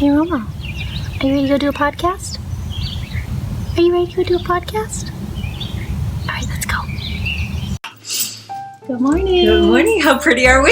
Hey, Roma, are you ready to go do a podcast? Are you ready to go do a podcast? All right, let's go. Good morning. Good morning. How pretty are we?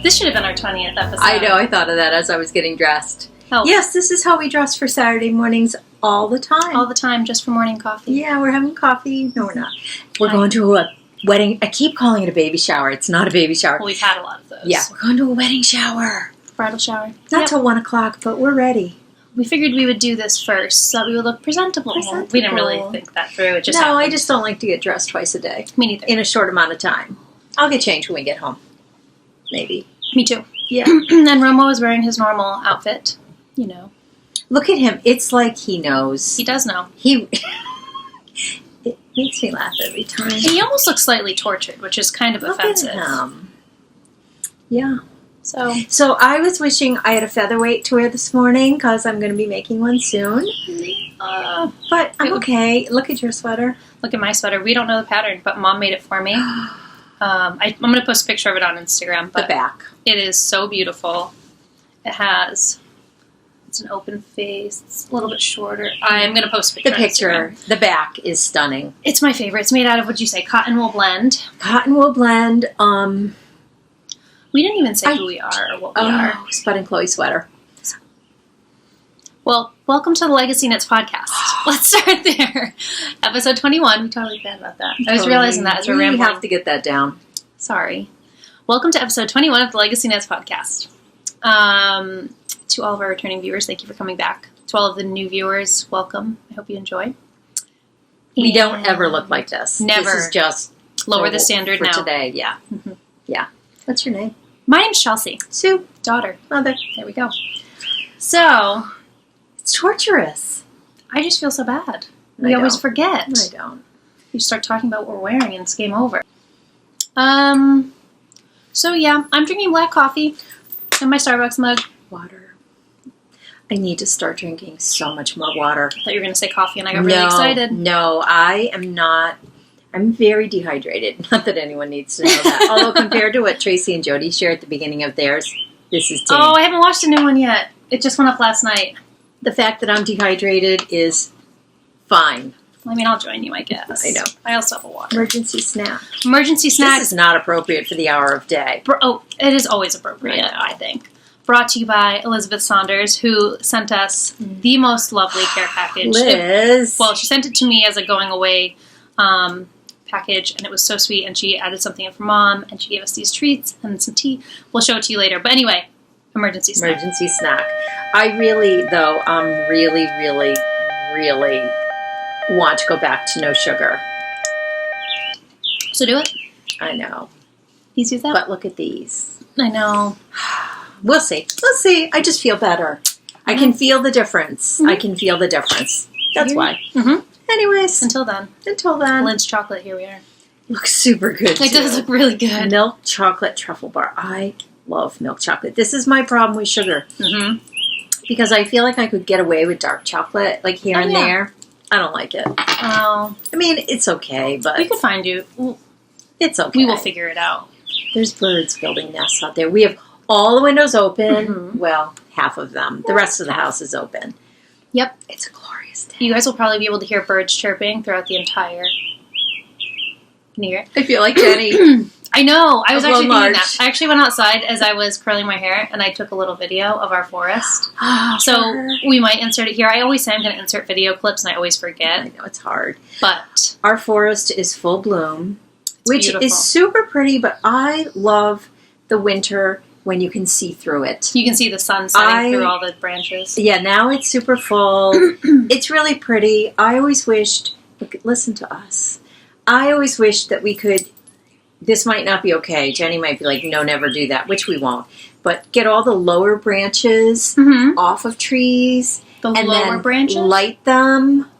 This should have been our 20th episode. I know. I thought of that as I was getting dressed. Oh. Yes, this is how we dress for Saturday mornings all the time. All the time, just for morning coffee. Yeah, we're having coffee. No, we're not. We're going to a wedding. I keep calling it a baby shower. It's not a baby shower. Well, we've had a lot of those. Yeah, we're going to a wedding shower. Bridal shower. Not till 1 o'clock, but we're ready. We figured we would do this first so we would look presentable. We didn't really think that through. It just happened. I just don't like to get dressed twice a day. Me neither. In a short amount of time. I'll get changed when we get home. Maybe. Me too. Yeah. And Romo was wearing his normal outfit. You know. Look at him. It's like he knows. He does know. It makes me laugh every time. And he almost looks slightly tortured, which is kind of offensive. Look at him. Yeah. So I was wishing I had a featherweight to wear this morning because I'm going to be making one soon. But I'm okay. Look at your sweater. Look at my sweater. We don't know the pattern, but Mom made it for me. I'm going to post a picture of it on Instagram. But the back. It is so beautiful. It's an open face. It's a little bit shorter. I'm going to post a picture. The picture. The back is stunning. It's my favorite. It's made out of, what'd you say, cotton wool blend? Cotton wool blend. We didn't even say who we are or what we are. Spud and Chloe sweater. Well, welcome to the LegacyKnitz podcast. Let's start there. Episode 21. We totally forgot about that. I was realizing that as we're rambling. We have to get that down. Sorry. Welcome to episode 21 of the LegacyKnitz podcast. To all of our returning viewers, thank you for coming back. To all of the new viewers, welcome. I hope you enjoy. We don't ever look like this. Never. This is just lower the standard for now. Today. Yeah. Mm-hmm. Yeah. What's your name? My name's Chelsea. Sue. Daughter. Mother. There we go. So, it's torturous. I just feel so bad. We always forget. I don't. You start talking about what we're wearing and it's game over. So yeah, I'm drinking black coffee in my Starbucks mug. Water. I need to start drinking so much more water. I thought you were going to say coffee and I got really excited. No, I am not. I'm very dehydrated. Not that anyone needs to know that. Although compared to what Tracy and Jody shared at the beginning of theirs, this is tame. Oh, I haven't watched a new one yet. It just went up last night. The fact that I'm dehydrated is fine. I mean, I'll join you, I guess. I know. I also have a water. Emergency snack. Emergency snack. This is not appropriate for the hour of day. It is always appropriate, I think. Brought to you by Elizabeth Saunders, who sent us the most lovely care package. Liz. She sent it to me as a going away package, and it was so sweet, and she added something in for Mom, and she gave us these treats and some tea. We'll show it to you later. But anyway, emergency snack. Emergency snack. I really, though, really, really, really want to go back to no sugar. So do it. I know. Easy as that. But look at these. I know. We'll see. We'll see. I just feel better. I can feel the difference. Mm-hmm. I can feel the difference. That's why. Mm-hmm. Anyways. Until then. Lynch chocolate, here we are. Looks super good, It does look really good. Milk chocolate truffle bar. I love milk chocolate. This is my problem with sugar. Mm-hmm. Because I feel like I could get away with dark chocolate, like here and there. I don't like it. Oh. I mean, it's okay, but... We could find you. It's okay. We will figure it out. There's birds building nests out there. We have all the windows open. Mm-hmm. Well, half of them. The rest of the house is open. Yep. It's a glorious day. You guys will probably be able to hear birds chirping throughout the entire... Can you hear it? I feel like Jenny. I know. I was actually thinking that. I actually went outside as I was curling my hair, and I took a little video of our forest. So we might insert it here. I always say I'm going to insert video clips, and I always forget. I know, it's hard. But our forest is full bloom, which beautiful. Is super pretty, but I love the winter when you can see through it. You can see the sun setting through all the branches. Yeah, now it's super full. It's really pretty. I always wished, listen to us. I always wished that we could, this might not be okay. Jenny might be like, no, never do that, which we won't. But get all the lower branches off of trees. The lower branches? Light them.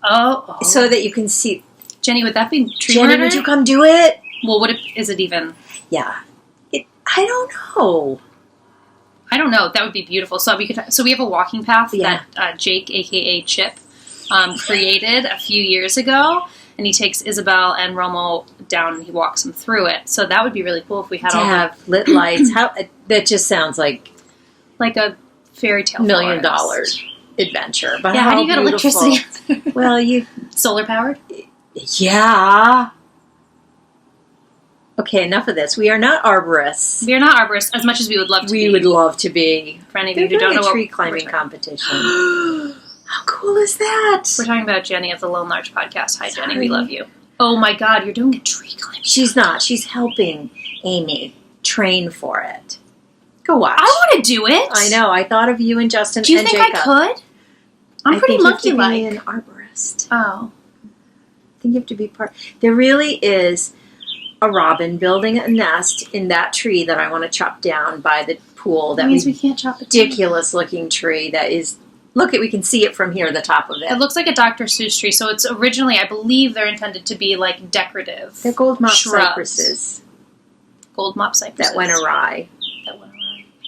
Oh. So that you can see. Jenny, would that be tree Jenny, murder? would you come do it? Well, is it even? Yeah. I don't know. I don't know. That would be beautiful. So we have a walking path that Jake, aka Chip, created a few years ago, and he takes Isabel and Romo down and he walks them through it. So that would be really cool if we had lit lights. That just sounds like a fairy tale $1 million forest. adventure. But Yeah, how do you get electricity? Well, Solar powered? Yeah. Okay, enough of this. We are not arborists. We are not arborists as much as we would love to be. We would love to be. For any of you who don't know what tree climbing competition. How cool is that? We're talking about Jenny of the Lone Larch podcast. Hi, Jenny. We love you. Oh my God, you're doing a tree climbing. She's not. She's helping Amy train for it. Go watch. I want to do it. I know. I thought of you and Justin and Jacob. Do you think I could? I'm pretty monkey-like. You have to be an arborist. Oh. I think you have to be part. There really is a robin building a nest in that tree that I want to chop down by the pool. That means we can't chop it down. Ridiculous-looking tree that is... Look, we can see it from here, the top of it. It looks like a Dr. Seuss tree, so it's originally, I believe, they're intended to be like decorative. They're gold mop cypresses. Gold mop cypresses. That went awry.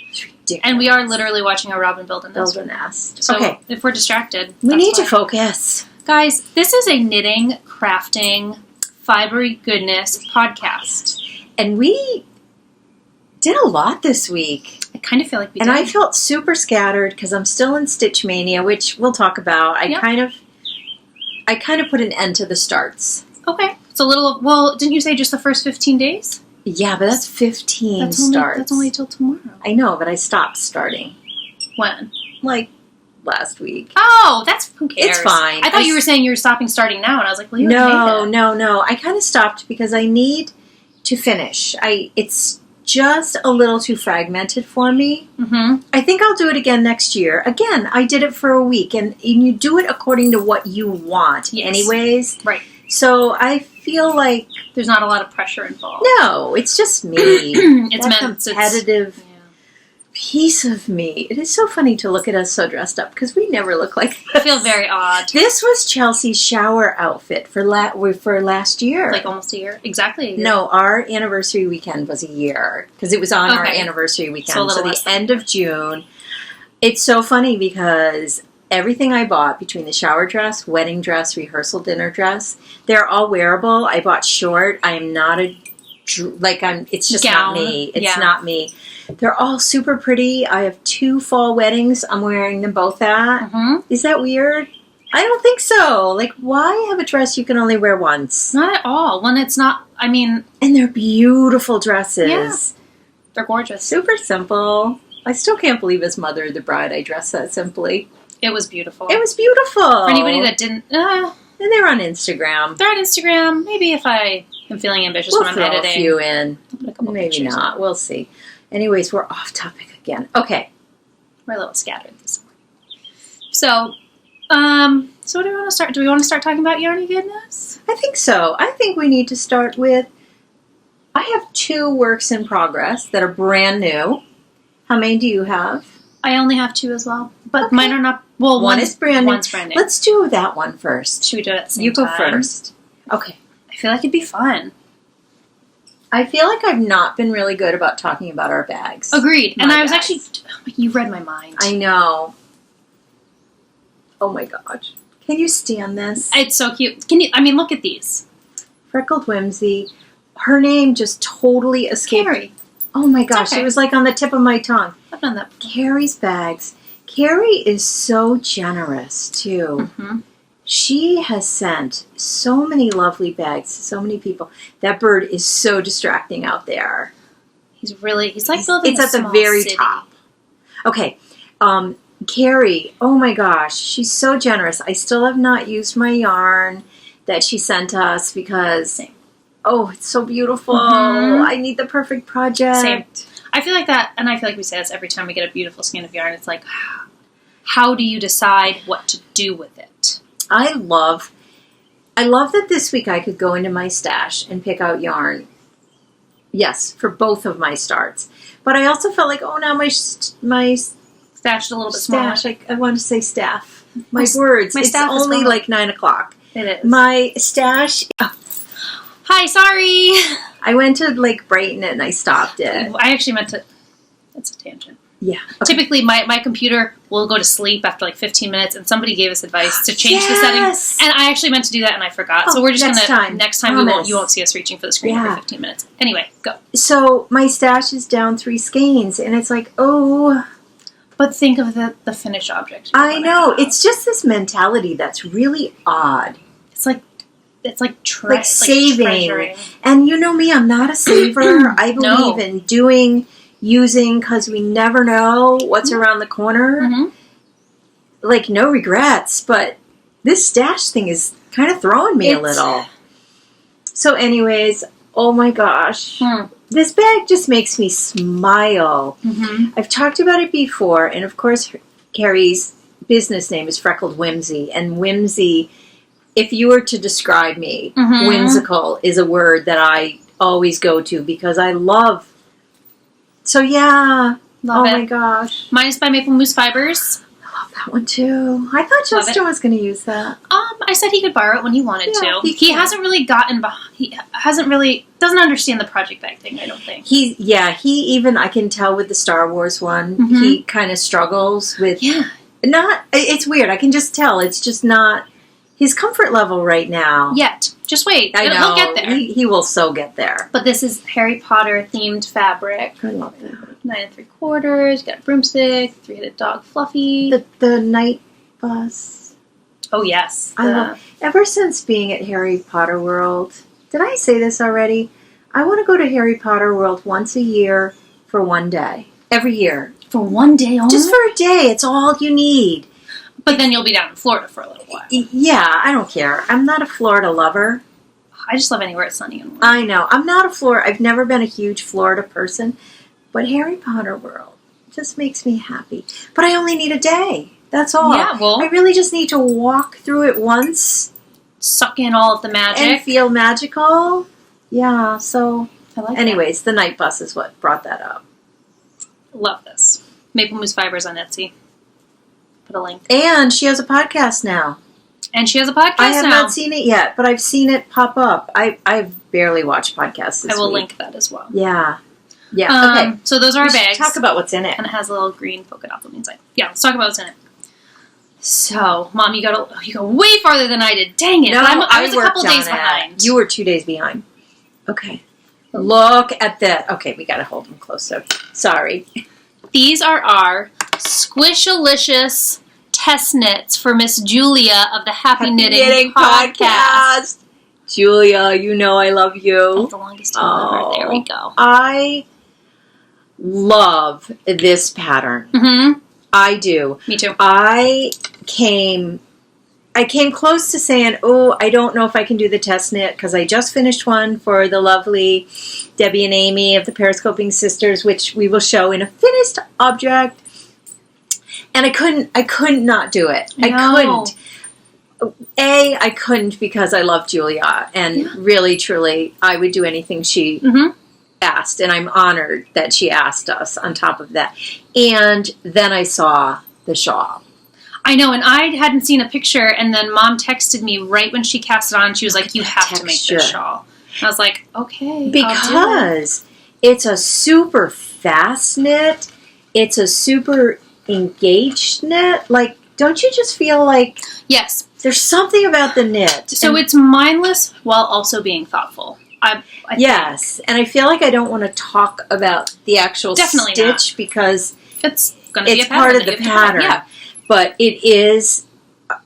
It's ridiculous. And we are literally watching a robin build a nest. So okay. If we're distracted, we need to focus. Guys, this is a knitting, crafting, fibery goodness podcast. And we did a lot this week. I kind of feel like we did. And I felt super scattered because I'm still in Stitch Mania, which we'll talk about. I kind of put an end to the starts. Okay. It's a little, well, didn't you say just the first 15 days? Yeah, but that's 15 starts. That's only till tomorrow. I know, but I stopped starting. When? Like last week. Oh, who cares? It's fine. I thought you were saying you were stopping starting now, and I was like, well, you No. I kind of stopped because I need to finish. It's just a little too fragmented for me. Mm-hmm. I think I'll do it again next year. Again, I did it for a week, and you do it according to what you want anyways. Right. So I feel like... There's not a lot of pressure involved. No, it's just me. It's that competitive piece of me. It is so funny to look at us so dressed up, because we never look like this. I feel very odd. This was Chelsea's shower outfit for last year. Like almost a year? Exactly a year. No, our anniversary weekend was a year, because it was on our anniversary weekend. So the end of June. It's so funny because everything I bought between the shower dress, wedding dress, rehearsal dinner dress, they're all wearable. I bought short. I am not it's just not me. It's not me. They're all super pretty. I have 2 fall weddings I'm wearing them both at. Mm-hmm. Is that weird? I don't think so. Like, why have a dress you can only wear once? Not at all. When it's not, I mean... And they're beautiful dresses. Yeah. They're gorgeous. Super simple. I still can't believe as mother of the bride I dressed that simply. It was beautiful. It was beautiful. For anybody that didn't... and they're on Instagram. They're on Instagram. Maybe if I am feeling ambitious when I'm editing. We'll throw a few in. Maybe not. We'll see. Anyways, we're off topic again. Okay. We're a little scattered this morning. So what do we want to start? Do we want to start talking about Yarny goodness? I think so. I think we need to start with... I have 2 works in progress that are brand new. How many do you have? I only have 2 as well. But mine are not... Well, one is brand new. One's brand new. Let's do that one first. Should we do it at the same time? You go first. Okay. I feel like it'd be fun. I feel like I've not been really good about talking about our bags. Agreed. And I was actually... You read my mind. I know. Oh my gosh. Can you stand this? It's so cute. Can you... I mean, look at these. Freckled Whimsy. Her name just totally escaped. Carrie. Oh my gosh. Okay. It was like on the tip of my tongue. I've done that before. Carrie's bags. Carrie is so generous, too. Mm-hmm. She has sent so many lovely bags to so many people. That bird is so distracting out there. He's like building It's at the very top. Okay. Carrie, oh my gosh, she's so generous. I still have not used my yarn that she sent us because, it's so beautiful. Mm-hmm. I need the perfect project. Same. I feel like that, and I feel like we say this every time we get a beautiful skein of yarn. It's like, how do you decide what to do with it? I love that this week I could go into my stash and pick out yarn. Yes, for both of my starts. But I also felt like, now my stash a little bit smaller. I want to say staff. My words. It's only like 9 o'clock. It is. My stash. Hi, sorry. I went to like brighten it and I stopped it. I actually meant to. That's a tangent. Yeah. Okay. Typically, my computer will go to sleep after like 15 minutes, and somebody gave us advice to change the settings. And I actually meant to do that, and I forgot. So we're just next time you won't see us reaching for the screen for 15 minutes. Anyway, go. So my stash is down 3 skeins, and it's like, But think of the finished object. I know. It's just this mentality that's really odd. It's like like saving. treasuring. And you know me, I'm not a saver. I believe in using, because we never know what's around the corner. Mm-hmm. Like, no regrets, but this stash thing is kind of throwing me a little. So anyways, oh my gosh. This bag just makes me smile. Mm-hmm. I've talked about it before, and of course, Carrie's business name is Freckled Whimsy, and whimsy, if you were to describe me, whimsical is a word that I always go to because I love. So yeah. Love it. My gosh. Mine is by Maple Moose Fibers. I love that one too. I thought Justin was going to use that. I said he could borrow it when he wanted to. He hasn't really gotten behind. He doesn't understand the project bag thing, I don't think. He even, I can tell with the Star Wars one, he kind of struggles with, it's weird. I can just tell. It's just not his comfort level right now. Yet. Just wait. I know. He'll get there. He will so get there. But this is Harry Potter themed fabric. I love that. 9 3/4. Got a broomstick. 3-headed dog, Fluffy. The night bus. Oh yes. Ever since being at Harry Potter World, did I say this already? I want to go to Harry Potter World once a year for one day. Every year. For one day only? Just for a day. It's all you need. But then you'll be down in Florida for a little while. Yeah, I don't care. I'm not a Florida lover. I just love anywhere it's sunny and warm. I know. I'm not a Florida. I've never been a huge Florida person. But Harry Potter World just makes me happy. But I only need a day. That's all. Yeah, well. I really just need to walk through it once. Suck in all of the magic. And feel magical. Yeah, so. I like anyways, the night bus is what brought that up. Love this. Maple Moose Fibers on Etsy. Put a link. And she has a podcast now. And she has a podcast now. I have not seen it yet, but I've seen it pop up. I've barely watched podcasts this week. I will link that as well. Yeah. Yeah, okay. So those are our bags. Talk about what's in it. And it has a little green polka dot on the inside. Yeah, let's talk about what's in it. So, Mom, you go way farther than I did. Dang it. No, I was a couple days behind. You were 2 days behind. Okay. Look at that. Okay, we got to hold them closer. Sorry. These are our Squishalicious test knits for Miss Julia of the Happy Knitting Podcast. Julia, you know I love you. That's the longest time ever. There we go. I love this pattern. Mm-hmm. I do. Me too. I came close to saying, I don't know if I can do the test knit because I just finished one for the lovely Debbie and Amy of the Periscoping Sisters, which we will show in a finished object. And I couldn't not do it. No. I couldn't. I couldn't because I love Julia. And really, truly, I would do anything she asked. And I'm honored that she asked us on top of that. And then I saw the shawl. I know, and I hadn't seen a picture, and then Mom texted me right when she cast it on. She was like, you have to make this shawl. And I was like, okay, because it's a super fast knit. It's a super engaged knit. Like, don't you just feel like... Yes. There's something about the knit. So it's mindless while also being thoughtful. I yes, and I feel like I don't want to talk about the actual stitch because it's going to be a pattern part of the pattern. Yeah. But it is,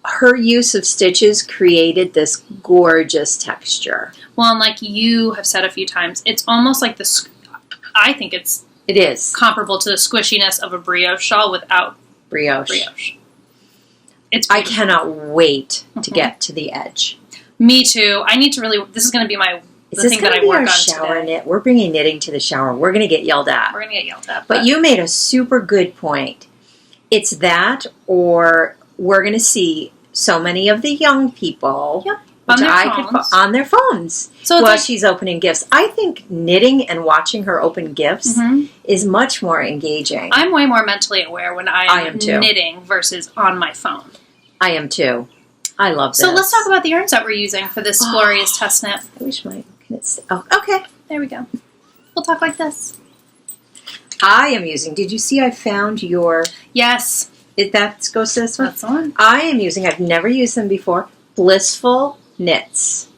her use of stitches created this gorgeous texture. Well, and like you have said a few times, it's almost like I think it is comparable to the squishiness of a brioche shawl without brioche. I cannot wait to get to the edge. Me too. I need to really, this is going to be the thing that I work on shower knit? We're bringing knitting to the shower. We're going to get yelled at. We're going to get yelled at. But you made a super good point. It's that, or we're going to see so many of the young people on their phones while she's opening gifts. I think knitting and watching her open gifts is much more engaging. I'm way more mentally aware when I am knitting versus on my phone. I am too. I love this. So let's talk about the yarns that we're using for this glorious test knit. I wish okay. There we go. We'll talk like this. I am using, did you see I found your... Yes. That goes to this one? That's the one. I am using, I've never used them before, Blissful Knits.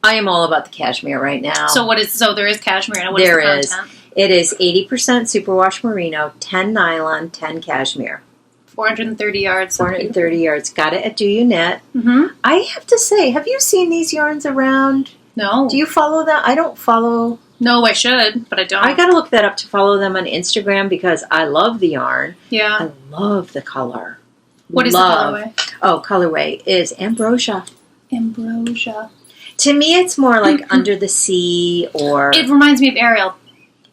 I am all about the cashmere right now. So there is cashmere in it. What is the content? It is 80% superwash merino, 10 nylon, 10 cashmere. 430 yards. 430 yards. Got it at Do You Knit. Mm-hmm. I have to say, have you seen these yarns around? No. Do you follow them? I don't follow. No, I should, but I don't. I got to look that up to follow them on Instagram because I love the yarn. Yeah. I love the color. What is the colorway? Oh, colorway is ambrosia. Ambrosia. To me, it's more like Under the Sea or... It reminds me of Ariel.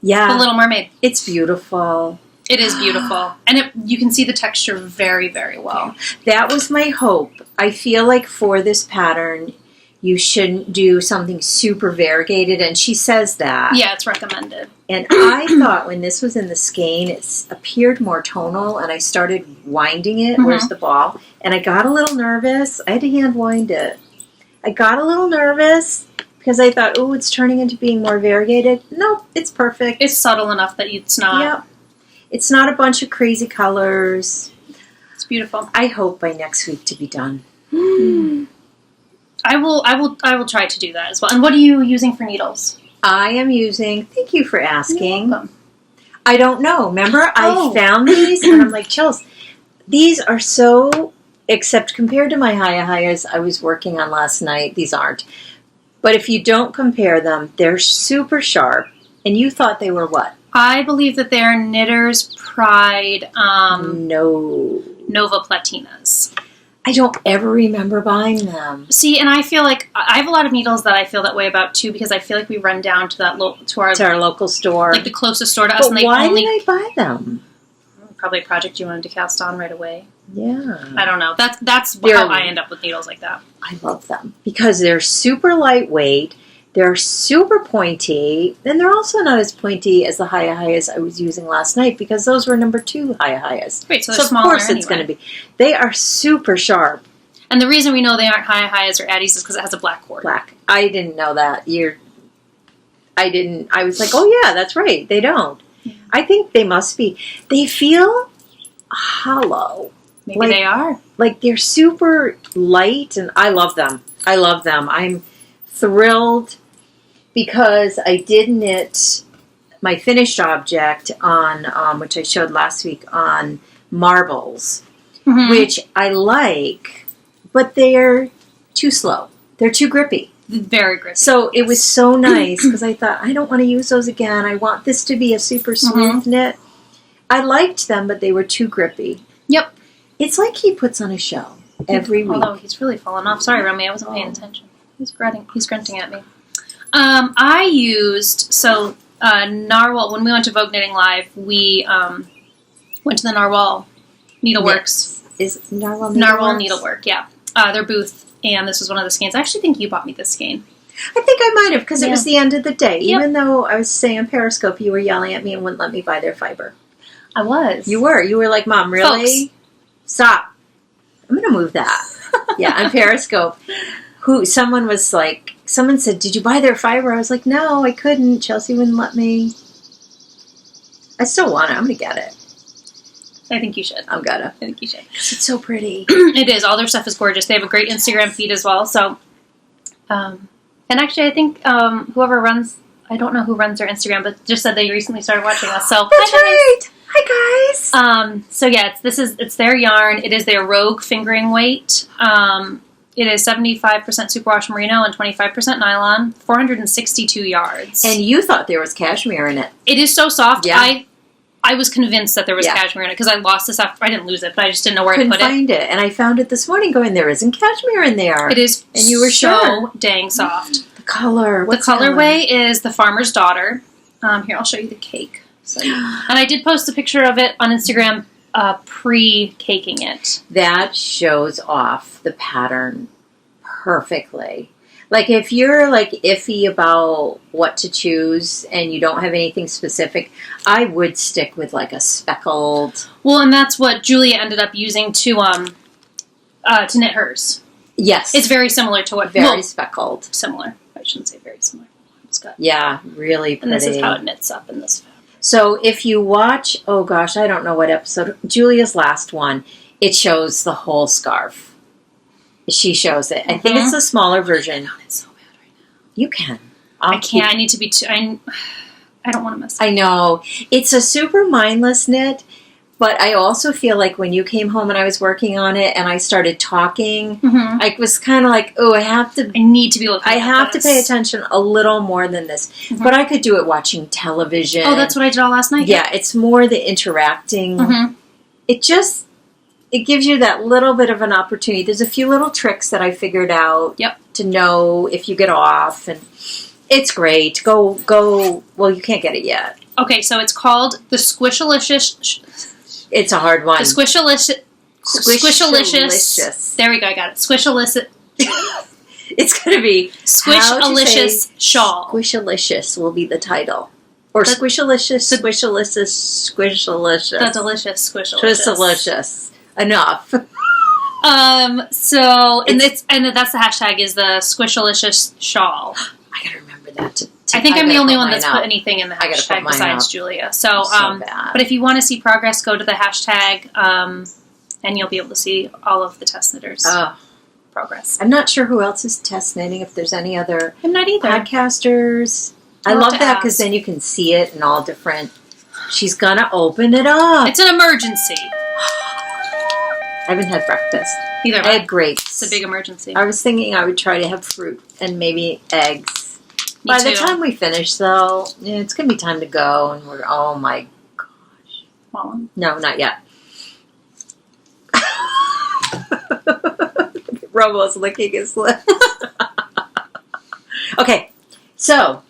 Yeah. The Little Mermaid. It's beautiful. It is beautiful. And you can see the texture very, very well. That was my hope. I feel like for this pattern, you shouldn't do something super variegated, and she says that. Yeah, it's recommended. And I thought when this was in the skein, it appeared more tonal, and I started winding it. Mm-hmm. Where's the ball? And I got a little nervous. I had to hand wind it. I got a little nervous because I thought, oh, it's turning into being more variegated. Nope, it's perfect. It's subtle enough that it's not. Yep. It's not a bunch of crazy colors. It's beautiful. I hope by next week to be done. I will try to do that as well. And what are you using for needles? I am using, thank you for asking. You're welcome. I don't know. Remember, I found these and I'm like, Chels, these are so, except compared to my Hayas I was working on last night, these aren't. But if you don't compare them, they're super sharp. And you thought they were what? I believe that they're Knitter's Pride No. Nova Platinas. I don't ever remember buying them. See, and I feel like I have a lot of needles that I feel that way about too, because I feel like we run down to that to our local store, like the closest store to us, but and they why only did I buy them? Probably a project you wanted to cast on right away. Yeah, I don't know. That's how I end up with needles like that. I love them because they're super lightweight. They're super pointy, and they're also not as pointy as the Hayas I was using last night because those were number 2 Hayas. Great, so of course it's going to be. They are super sharp. And the reason we know they aren't Hayas or Addies is because it has a black cord. Black. I didn't know that. I didn't. I was like, oh yeah, that's right. They don't. Yeah. I think they must be. They feel hollow. Maybe they are. Like they're super light, and I love them. I love them. I'm thrilled. Because I did knit my finished object on, which I showed last week, on marbles, which I like, but they're too slow. They're too grippy. Very grippy. So it was so nice because I thought, I don't want to use those again. I want this to be a super smooth knit. I liked them, but they were too grippy. Yep. It's like he puts on a show every week. Although he's really fallen off. Sorry, Romy, I wasn't paying attention. He's grunting at me. I used, Narwhal, when we went to Vogue Knitting Live, we went to the Narwhal Needleworks. Is Narwhal Needleworks? Narwhal Needlework, yeah. Their booth, and this was one of the skeins. I actually think you bought me this skein. I think I might have, because it was the end of the day. Yep. Even though I was saying on Periscope, you were yelling at me and wouldn't let me buy their fiber. I was. You were. You were like, Mom, really? Folks. Stop. I'm going to move that. Yeah, on Periscope. Someone said, did you buy their fiber? I was like, no, I couldn't. Chelsea wouldn't let me. I still want it. I'm going to get it. I think you should. I'm going to. I think you should. It's so pretty. It is. All their stuff is gorgeous. They have a great Instagram feed as well. So, and actually, I think whoever runs, I don't know who runs their Instagram, but just said they recently started watching us. So that's right. Hi, guys. So yeah, it's their yarn. It is their Rogue fingering weight. It is 75% superwash merino and 25% nylon, 462 yards. And you thought there was cashmere in it. It is so soft. Yeah. I was convinced that there was cashmere in it because I lost this after. I didn't lose it, but I just didn't know where I to put it. Couldn't find it. And I found it this morning going, there isn't cashmere in there. It is and you were so dang soft. The color. The colorway is the Farmer's Daughter. Here, I'll show you the cake. And I did post a picture of it on Instagram pre-caking it. That shows off the pattern perfectly. Like if you're like iffy about what to choose and you don't have anything specific, I would stick with like a speckled. Well, and that's what Julia ended up using to knit hers. Yes. It's very similar to what... Very speckled. Similar. I shouldn't say very similar. It's got, really pretty. And this is how it knits up in this fabric. So if you watch, oh gosh, I don't know what episode, Julia's last one, it shows the whole scarf. She shows it. I think it's the smaller version. It's so bad right now. You can. I can't. I need to be... I don't want to mess it up. I know. It's a super mindless knit, but I also feel like when you came home and I was working on it and I started talking, I was kind of like, oh, I need to be looking I at have this. to pay attention a little more than this. But I could do it watching television. Oh, that's what I did all last night? Yeah, it's more the interacting. It gives you that little bit of an opportunity. There's a few little tricks that I figured out to know if you get off, and it's great. Go. Well, you can't get it yet. Okay, so it's called the Squishalicious. It's a hard one. The Squishalicious. There we go. I got it. Squishalicious. It's going to be Squishalicious Shawl. Squishalicious will be the title. Or Squishalicious. The delicious Squishalicious. Squishalicious. Enough. So that's the hashtag is the Squishalicious Shawl. I gotta remember that. I think I'm the only one that's put anything in the hashtag besides Julia. So but if you want to see progress, go to the hashtag, and you'll be able to see all of the test knitters' progress. I'm not sure who else is test knitting. If there's any other I'm not either. Podcasters. I love that because then you can see it in all different. She's gonna open it up. It's an emergency. I haven't had breakfast. Either I had grapes. It's a big emergency. I was thinking I would try to have fruit and maybe eggs. Me By too. the time we finish, though, it's going to be time to go, and we're, oh my gosh. Well, no, not yet. Robo's licking his lips. Okay, so,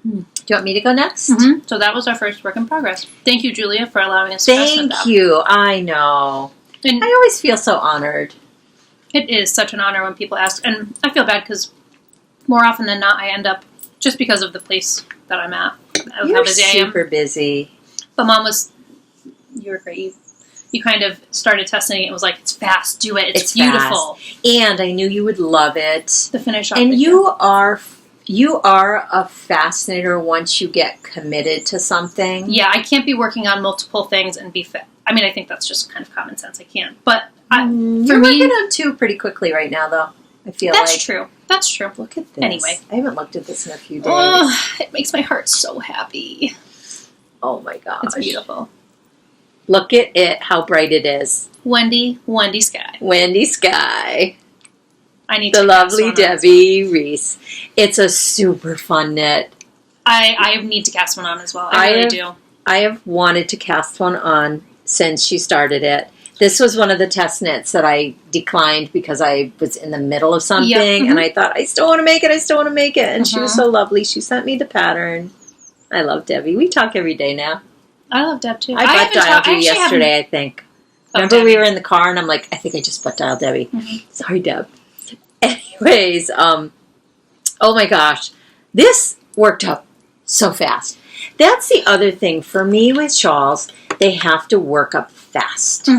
do you want me to go next? So that was our first work in progress. Thank you, Julia, for allowing us to test knit that. Thank you. I know. And I always feel so honored. It is such an honor when people ask, and I feel bad because more often than not, I end up, just because of the place that I'm at, of You're how busy I am. super busy. But Mom you were great. You kind of started testing it. It was like, it's fast, do it. It's beautiful. Fast. And I knew you would love it. The finish off. And you are a fast knitter once you get committed to something. Yeah, I can't be working on multiple things and be fit. I mean, I think that's just kind of common sense. I can't. But you're working on two pretty quickly right now, though. I feel that's true. That's true. Look at this. Anyway. I haven't looked at this in a few days. Oh, it makes my heart so happy. Oh my gosh. It's beautiful. Look at it, how bright it is. Wendy Sky. Wendy Sky. I need the to lovely Debbie Reese. It's a super fun knit. I need to cast one on as well. I really do. I have wanted to cast one on since she started it. This was one of the test knits that I declined because I was in the middle of something, and I thought, I still want to make it, And she was so lovely. She sent me the pattern. I love Debbie. We talk every day now. I love Deb, too. I butt dialed you yesterday, I think. Remember we were in the car, and I'm like, I think I just butt dialed Debbie. Sorry, Deb. Anyways, oh my gosh. This worked up so fast. That's the other thing. For me with shawls, they have to work up fast.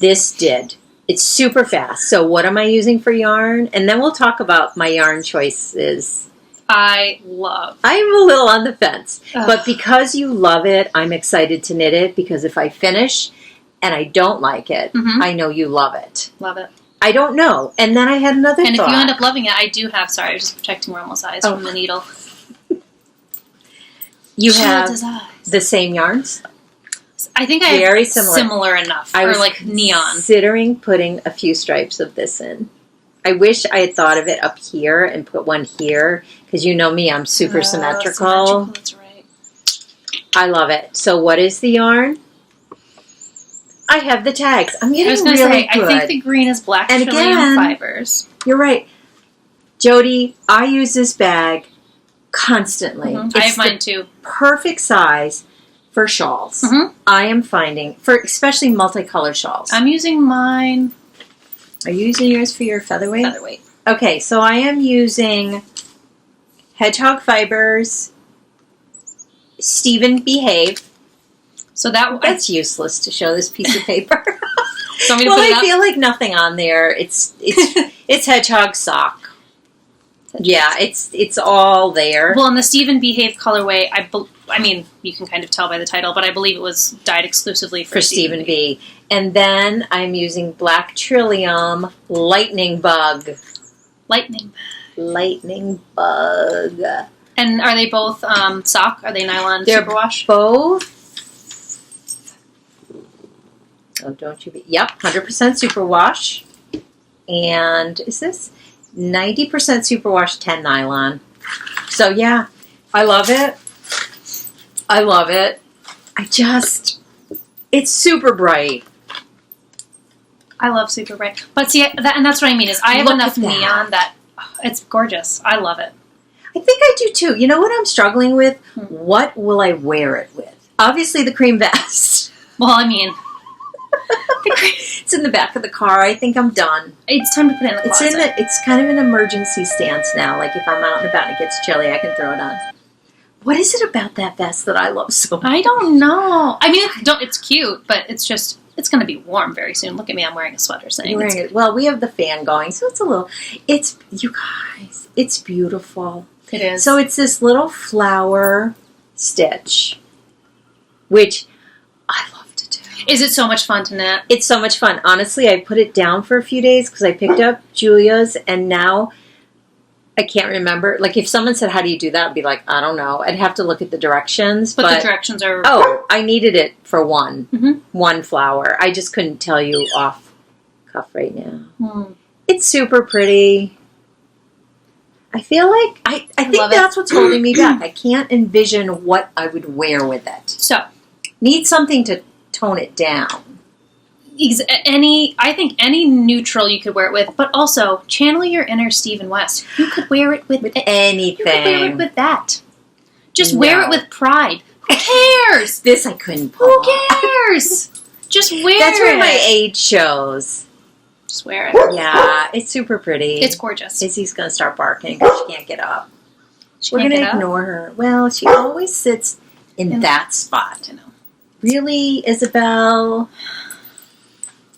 This did. It's super fast. So what am I using for yarn? And then we'll talk about my yarn choices. I'm a little on the fence. But because you love it, I'm excited to knit it. Because if I finish and I don't like it, I know you love it. Love it. I don't know. And then I had another And thought. if you end up loving it, I do have, sorry, I was just protecting Romel's eyes from the needle. You have the same yarns? I think I have similar enough. I was like neon. Considering putting a few stripes of this in. I wish I had thought of it up here and put one here. Because you know me, I'm super symmetrical. That's right. I love it. So what is the yarn? I have the tags. I'm getting really good. I think the green is black trillium fibers. You're right. Jody, I use this bag constantly. I have mine too. Perfect size for shawls. I am finding, for especially multicolor shawls. I'm using mine. Are you using yours for your featherweight? Featherweight. Okay, so I am using Hedgehog Fibers, Stephen Behave. So that's useless to show this piece of paper. I feel like nothing on there. It's Hedgehog Sock. Yeah, it's all there. Well, in the Stephen Behave colorway, I mean, you can kind of tell by the title, but I believe it was dyed exclusively for Stephen B. And then I'm using Black Trillium Lightning Bug. Lightning Bug. And And are they both sock? Are they nylon They're superwash? both. Oh, don't you be. Yep, 100% superwash. And is this 90% superwash, 10 nylon? So, yeah, I love it. I love it. It's super bright. I love super bright. But see, and that's what I mean is I have Look enough at that. neon that it's gorgeous. I love it. I think I do too. You know what I'm struggling with? What will I wear it with? Obviously the cream vest. Well, I mean, It's in the back of the car. I think I'm done. it's time to put it in the closet. It's kind of an emergency stance now. Like if I'm out and about and it gets chilly, I can throw it on. What is it about that vest that I love so much? I don't know. I mean, it's cute, but it's going to be warm very soon. Look at me. I'm wearing a sweater saying You're wearing it. Well, we have the fan going, so you guys, it's beautiful. it is. So it's this little flower stitch, which I love to do. Is it so much fun to knit? It's so much fun. Honestly, I put it down for a few days because I picked up Julia's, and now I can't remember. Like, if someone said, how do you do that? I'd be like, I don't know. I'd have to look at the directions. But the directions are... Oh, I needed it for one flower. I just couldn't tell you off cuff right now. It's super pretty. I feel like... I think that's what's holding me back. I can't envision what I would wear with it. So... Need something to tone it down. I think any neutral you could wear it with, but also channel your inner Stephen West. You could wear it with anything. You could wear it with that. Just wear it with pride. Who cares? This I couldn't pull. Who cares? Just wear it. That's where my age shows. Just wear it. Yeah, it's super pretty. It's gorgeous. Izzy's going to start barking because she can't get up. We're going to ignore her. Well, she always sits in that spot. I know. Really, Isabel?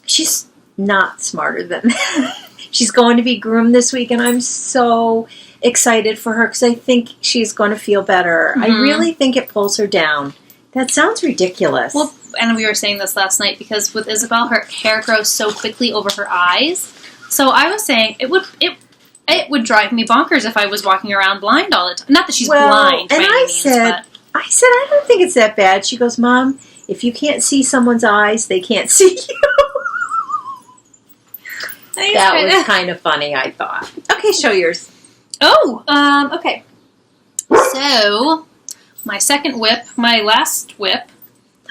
She's not smarter than that. She's going to be groomed this week, and I'm so excited for her because I think she's going to feel better. I really think it pulls her down. That sounds ridiculous. Well, and we were saying this last night because with Isabel, her hair grows so quickly over her eyes. So I was saying it would drive me bonkers if I was walking around blind all the time. Not that she's blind by any means, but... I said, I don't think it's that bad. She goes, Mom, if you can't see someone's eyes, they can't see you. That was kind of funny, I thought. Okay, show yours. Oh, okay. So, my last whip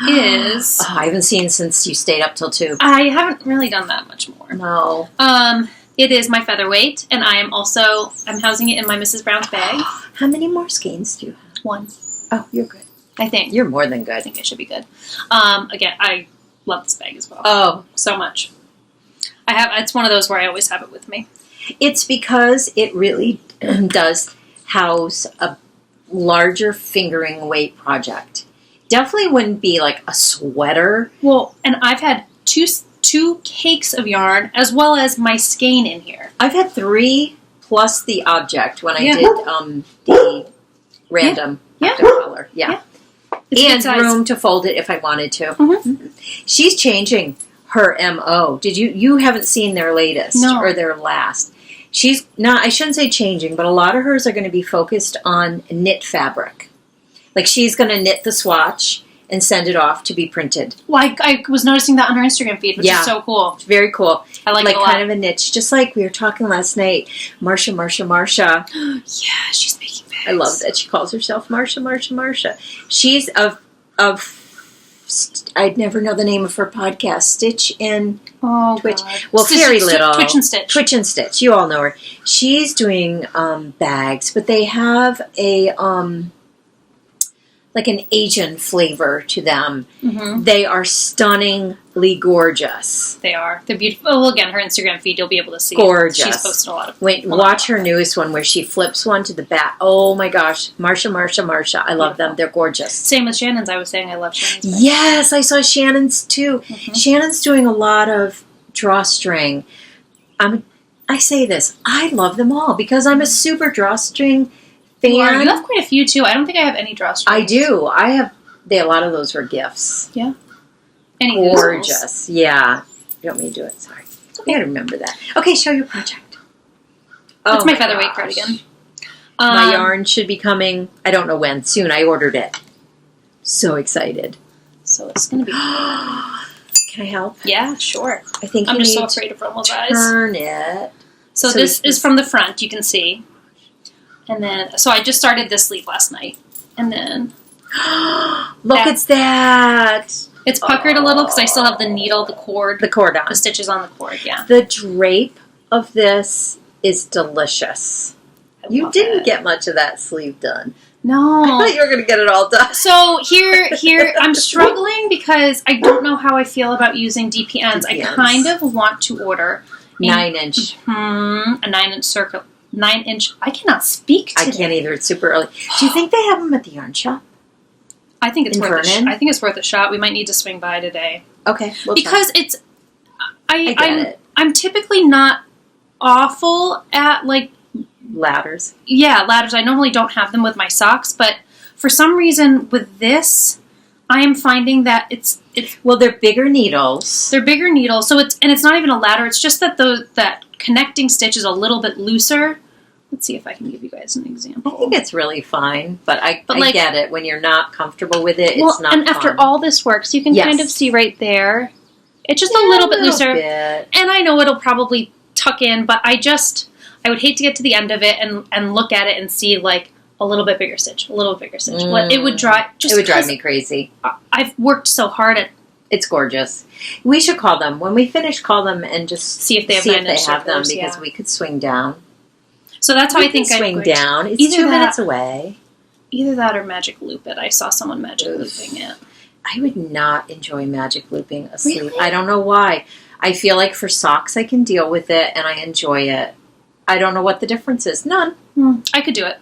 is... Oh, I haven't seen since you stayed up till 2. I haven't really done that much more. No. It is my featherweight, and I'm housing it in my Mrs. Brown's bag. How many more skeins do you have? 1. Oh, you're good. I think. You're more than good. I think I should be good. Again, I love this bag as well. Oh. So much. It's one of those where I always have it with me. It's because it really does house a larger fingering weight project. Definitely wouldn't be like a sweater. Well, and I've had two cakes of yarn as well as my skein in here. I've had 3 plus the object when I did the random color. Yeah. And room to fold it if I wanted to. Mm-hmm. She's changing her MO. You haven't seen their latest or their last. She's not, I shouldn't say changing, but a lot of hers are going to be focused on knit fabric. Like she's going to knit the swatch and send it off to be printed. Well, I was noticing that on her Instagram feed, which is so cool. It's very cool. I like it a lot. Kind of a niche. Just like we were talking last night. Marsha. Yeah, she's making bags. I love that she calls herself Marsha. She's of I'd never know the name of her podcast. Stitch in Twitch. God. Well, very little. Twitch and Stitch. Twitch and Stitch. You all know her. She's doing bags, but they have a like an Asian flavor to them. Mm-hmm. They are stunningly gorgeous. They are. They're beautiful. Well, again, her Instagram feed, you'll be able to see. Gorgeous. She's posted a lot of. Watch her newest one where she flips one to the back. Oh my gosh, Marsha! I love them. They're gorgeous. Same with Shannon's. I was saying I love Shannon's. Bags. Yes, I saw Shannon's too. Mm-hmm. Shannon's doing a lot of drawstring. I say this. I love them all because I'm a super drawstring fan. You have quite a few too. I don't think I have any drawstrings. I do. I have. A lot of those were gifts. Yeah. Gorgeous. Yeah. You don't want me to do it. Sorry. I gotta remember that. Okay, show your project. That's my featherweight cardigan. My yarn should be coming, I don't know when, soon. I ordered it. So excited. So it's going to be... Can I help? Yeah, sure. I think I'm just so afraid of Romel's eyes. Turn it. So this is from the front, you can see. And then, so I just started this sleeve last night. And then... Look at that! It's puckered a little because I still have the needle, the cord. The cord on. The stitches on the cord, yeah. The drape of this is delicious. You didn't get much of that sleeve done. No. I thought you were going to get it all done. So here, I'm struggling because I don't know how I feel about using DPNs. I kind of want to order 9-inch. A 9-inch circle. 9-inch. I cannot speak today. I can't either. It's super early. Do you think they have them at the yarn shop? I think it's worth a shot. We might need to swing by today. Okay. Because it's... I get it. I'm typically not awful at, like... Ladders. Yeah, ladders. I normally don't have them with my socks, but for some reason with this, I am finding that it's well, they're bigger needles. They're bigger needles, so it's not even a ladder. It's just that that connecting stitch is a little bit looser. Let's see if I can give you guys an example. I think it's really fine, but I get it. When you're not comfortable with it, it's not and fun. After all this work, so you can kind of see right there. It's just a little bit looser. And I know it'll probably tuck in, but I would hate to get to the end of it and look at it and see like a little bit bigger stitch, a little bigger stitch. It would drive me crazy. I've worked so hard at. It's gorgeous. We should call them when we finish. Call them and just see if they have them because we could swing down. So that's how I think I'd swing down. It's 2 minutes away. Either that or magic loop it. I saw someone magic looping it. I would not enjoy magic looping a sleeve. Really? I don't know why. I feel like for socks I can deal with it and I enjoy it. I don't know what the difference is. None. I could do it.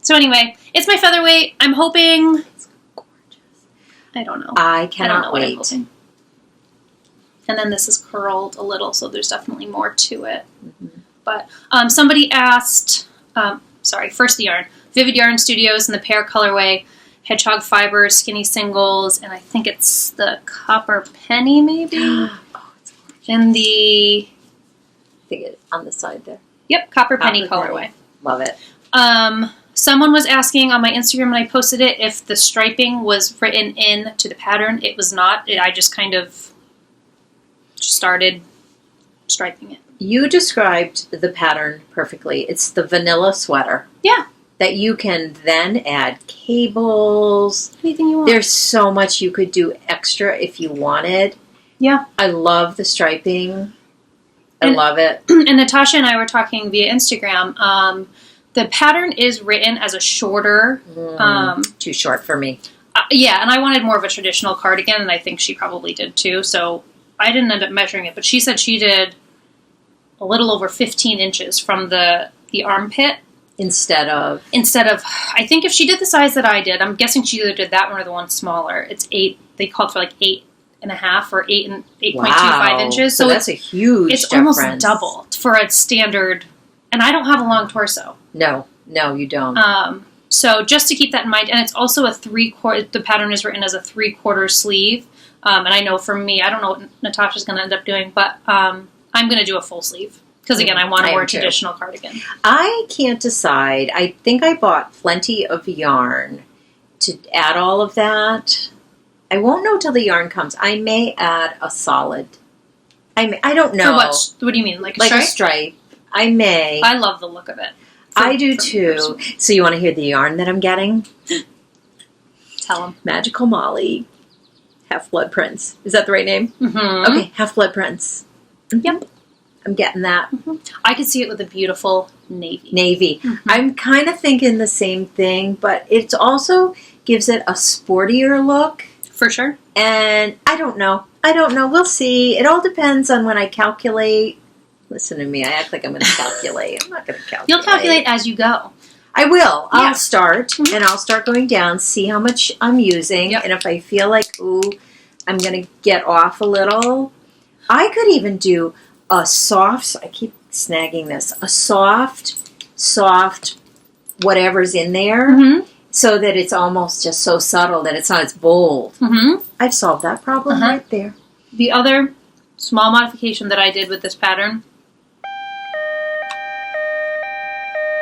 So anyway, it's my featherweight. I'm hoping. It's gorgeous. I don't know. I cannot wait. And then this is curled a little, so there's definitely more to it. Mm-hmm. But somebody asked, first the yarn. Vivid Yarn Studios in the pear colorway, hedgehog fibers, skinny singles, and I think it's the copper penny maybe? It's in the... I think it's on the side there. Yep, copper penny colorway. Love it. Someone was asking on my Instagram when I posted it if the striping was written in to the pattern. It was not. I just kind of started striping it. You described the pattern perfectly. It's the vanilla sweater. Yeah. That you can then add cables. Anything you want. There's so much you could do extra if you wanted. Yeah. I love the striping. I love it. And Natasha and I were talking via Instagram. The pattern is written as a shorter... too short for me. Yeah, and I wanted more of a traditional cardigan, and I think she probably did too. So I didn't end up measuring it, but she said she did a little over 15 inches from the armpit. Instead of, I think if she did the size that I did, I'm guessing she either did that one or the one smaller. It's 8. They called for like 8.5 or 8.25 inches. So that's a huge It's difference. Almost double for a standard. And I don't have a long torso. No, you don't. So just to keep that in mind, and it's also a 3/4. The pattern is written as a 3/4 sleeve. And I know for me, I don't know what Natasha's going to end up doing, but I'm going to do a full sleeve. Because, again, I want a more traditional cardigan. I can't decide. I think I bought plenty of yarn to add all of that. I won't know till the yarn comes. I may add a solid. I don't know. For what? What do you mean? Like a stripe? Like a stripe. I may. I love the look of it. I do, too. So you want to hear the yarn that I'm getting? Tell them. Magical Molly. Half-Blood Prince. Is that the right name? Mm-hmm. Okay, Half-Blood Prince. Mm-hmm. Yep. I'm getting that. Mm-hmm. I could see it with a beautiful navy. Mm-hmm. I'm kind of thinking the same thing, but it also gives it a sportier look. For sure. And I don't know. We'll see. It all depends on when I calculate. Listen to me. I act like I'm going to calculate. I'm not going to calculate. You'll calculate as you go. I will. Yeah. I'll start, and I'll start going down, see how much I'm using, yep. and if I feel like, I'm going to get off a little, I could even do a soft, I keep snagging this, a soft, whatever's in there, so that it's almost just so subtle that it's not as bold. Mm-hmm. I've solved that problem right there. The other small modification that I did with this pattern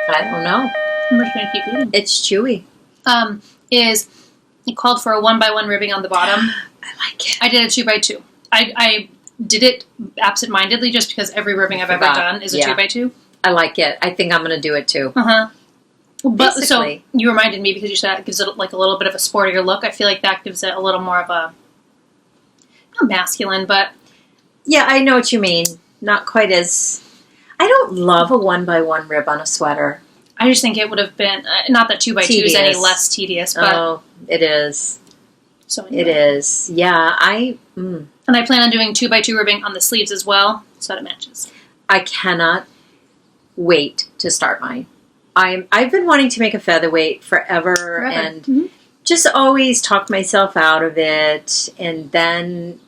I don't know. I'm just going to keep eating. It's chewy. Is it called for a 1x1 ribbing on the bottom. I like it. I did a 2x2. I did it absent-mindedly just because every ribbing I've ever done is a 2x2. I like it. I think I'm going to do it too. But so you reminded me because you said it gives it like a little bit of a sportier look. I feel like that gives it a little more of a not masculine, but yeah, I know what you mean. Not quite as. I don't love a 1x1 rib on a sweater. I just think it would have been not that 2x2 is any less tedious, but it is. So anyway. It is. Yeah, and I plan on doing 2x2 ribbing on the sleeves as well, so that it matches. I cannot wait to start mine. I've been wanting to make a featherweight forever. And just always talk myself out of it, and then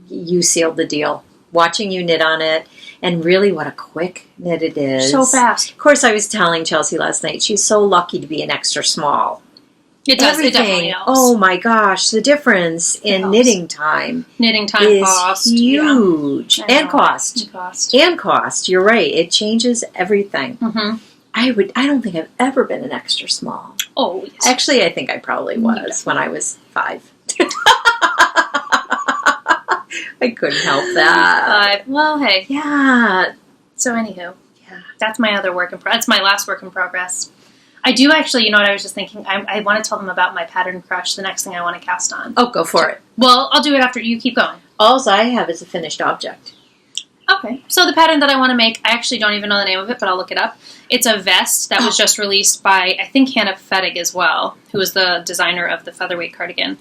you sealed the deal. Watching you knit on it, and really what a quick knit it is. So fast. Of course, I was telling Chelsea last night, she's so lucky to be an extra small. It does. It definitely helps. Oh my gosh, the difference in knitting time. Knitting time is cost. huge. Yeah. And cost. And cost. You're right. It changes everything. I don't think I've ever been an extra small. Oh, yes. Actually, I think I probably was when I was 5. I couldn't help that. Well, hey. Yeah. So, anywho. Yeah. That's my other work in progress. That's my last work in progress. I do actually, you know what I was just thinking? I want to tell them about my pattern crush, the next thing I want to cast on. Oh, go for it. Well, I'll do it after you keep going. All I have is a finished object. Okay. So the pattern that I want to make, I actually don't even know the name of it, but I'll look it up. It's a vest that was just released by, I think, Hannah Fettig as well, who was the designer of the featherweight cardigan.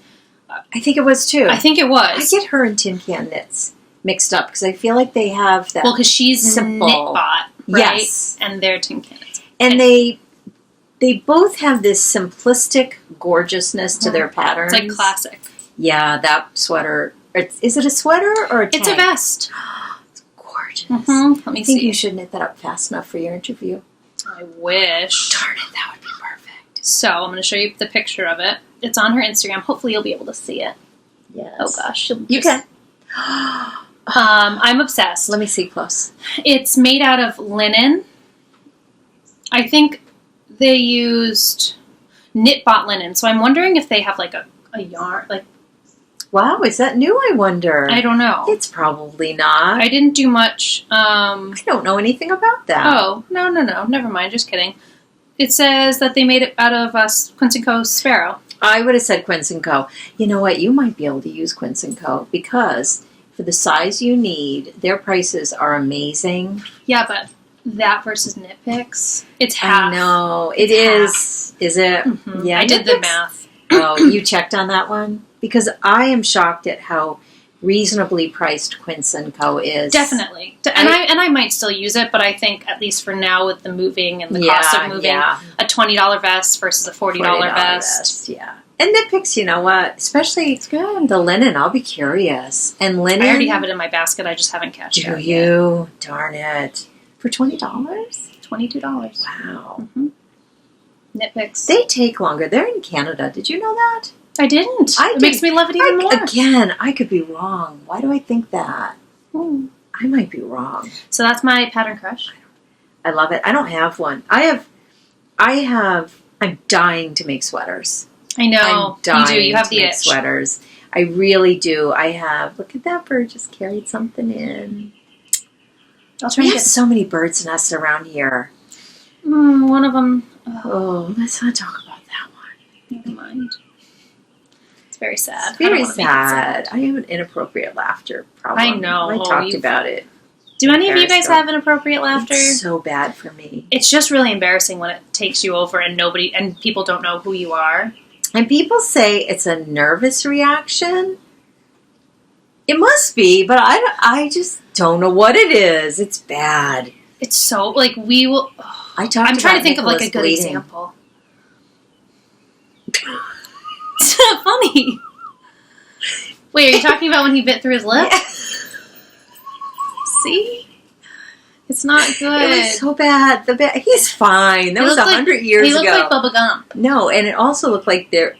I think it was too. I think it was. I get her and Tin Can Knits mixed up because I feel like they have that. Well, because she's simple. Knitbot, right? Yes. And they're Tin Can Knits. And they both have this simplistic gorgeousness to their patterns. It's like classic. Yeah, that sweater. Is it a sweater or a tank? It's a vest. It's gorgeous. Let me see. I think you should knit that up fast enough for your interview. I wish. Darn it, that would be perfect. So I'm going to show you the picture of it. It's on her Instagram. Hopefully you'll be able to see it. Yes. Oh gosh. You can. I'm obsessed. Let me see close. It's made out of linen. I think they used Knitbot linen. So I'm wondering if they have like a yarn. Like, wow, is that new, I wonder? I don't know. It's probably not. I didn't do much. I don't know anything about that. Oh, no. Never mind. Just kidding. It says that they made it out of Quince & Co. Sparrow. I would have said Quince & Co. You know what? You might be able to use Quince & Co. because for the size you need, their prices are amazing. Yeah, but that versus Knit Picks, it's half. I know. It is. Is it? Mm-hmm. Yeah. I did the math. Oh, you checked on that one? Because I am shocked at how reasonably priced Quince & Co. is. Definitely. And I might still use it, but I think at least for now with the moving and the cost of moving, a $20 vest versus a $40 vest. Yeah. And Knit Picks, you know what? Especially it's good. The linen, I'll be curious. And linen. I already have it in my basket. I just haven't cashed it. Do you? Darn it. For $20? $22. Wow. Mm-hmm. Knit Picks. They take longer. They're in Canada. Did you know that? I didn't. It makes me love it even more. Again, I could be wrong. Why do I think that? I might be wrong. So that's my pattern crush. I love it. I don't have one. I'm dying to make sweaters. I know. I'm dying you do. You have to the make itch. sweaters. I really do. Look at that bird just carried something in. We have so many birds' nests around here. One of them. Oh, let's not talk about that one. Never mind. It's very sad. It's very sad. I have an inappropriate laughter problem. I know. I talked about it. Do any of you guys have inappropriate laughter? It's so bad for me. It's just really embarrassing when it takes you over and people don't know who you are. And people say it's a nervous reaction. It must be, but I just don't know what it is. It's bad. It's so, like, we will... Oh, I'm trying to think of, like, a good example. It's not funny. Wait, are you talking about when he bit through his lip? Yeah. See? It's not good. It was so bad. He's fine. That was 100 years ago. He looked like Bubba Gump. No, and it also looked like the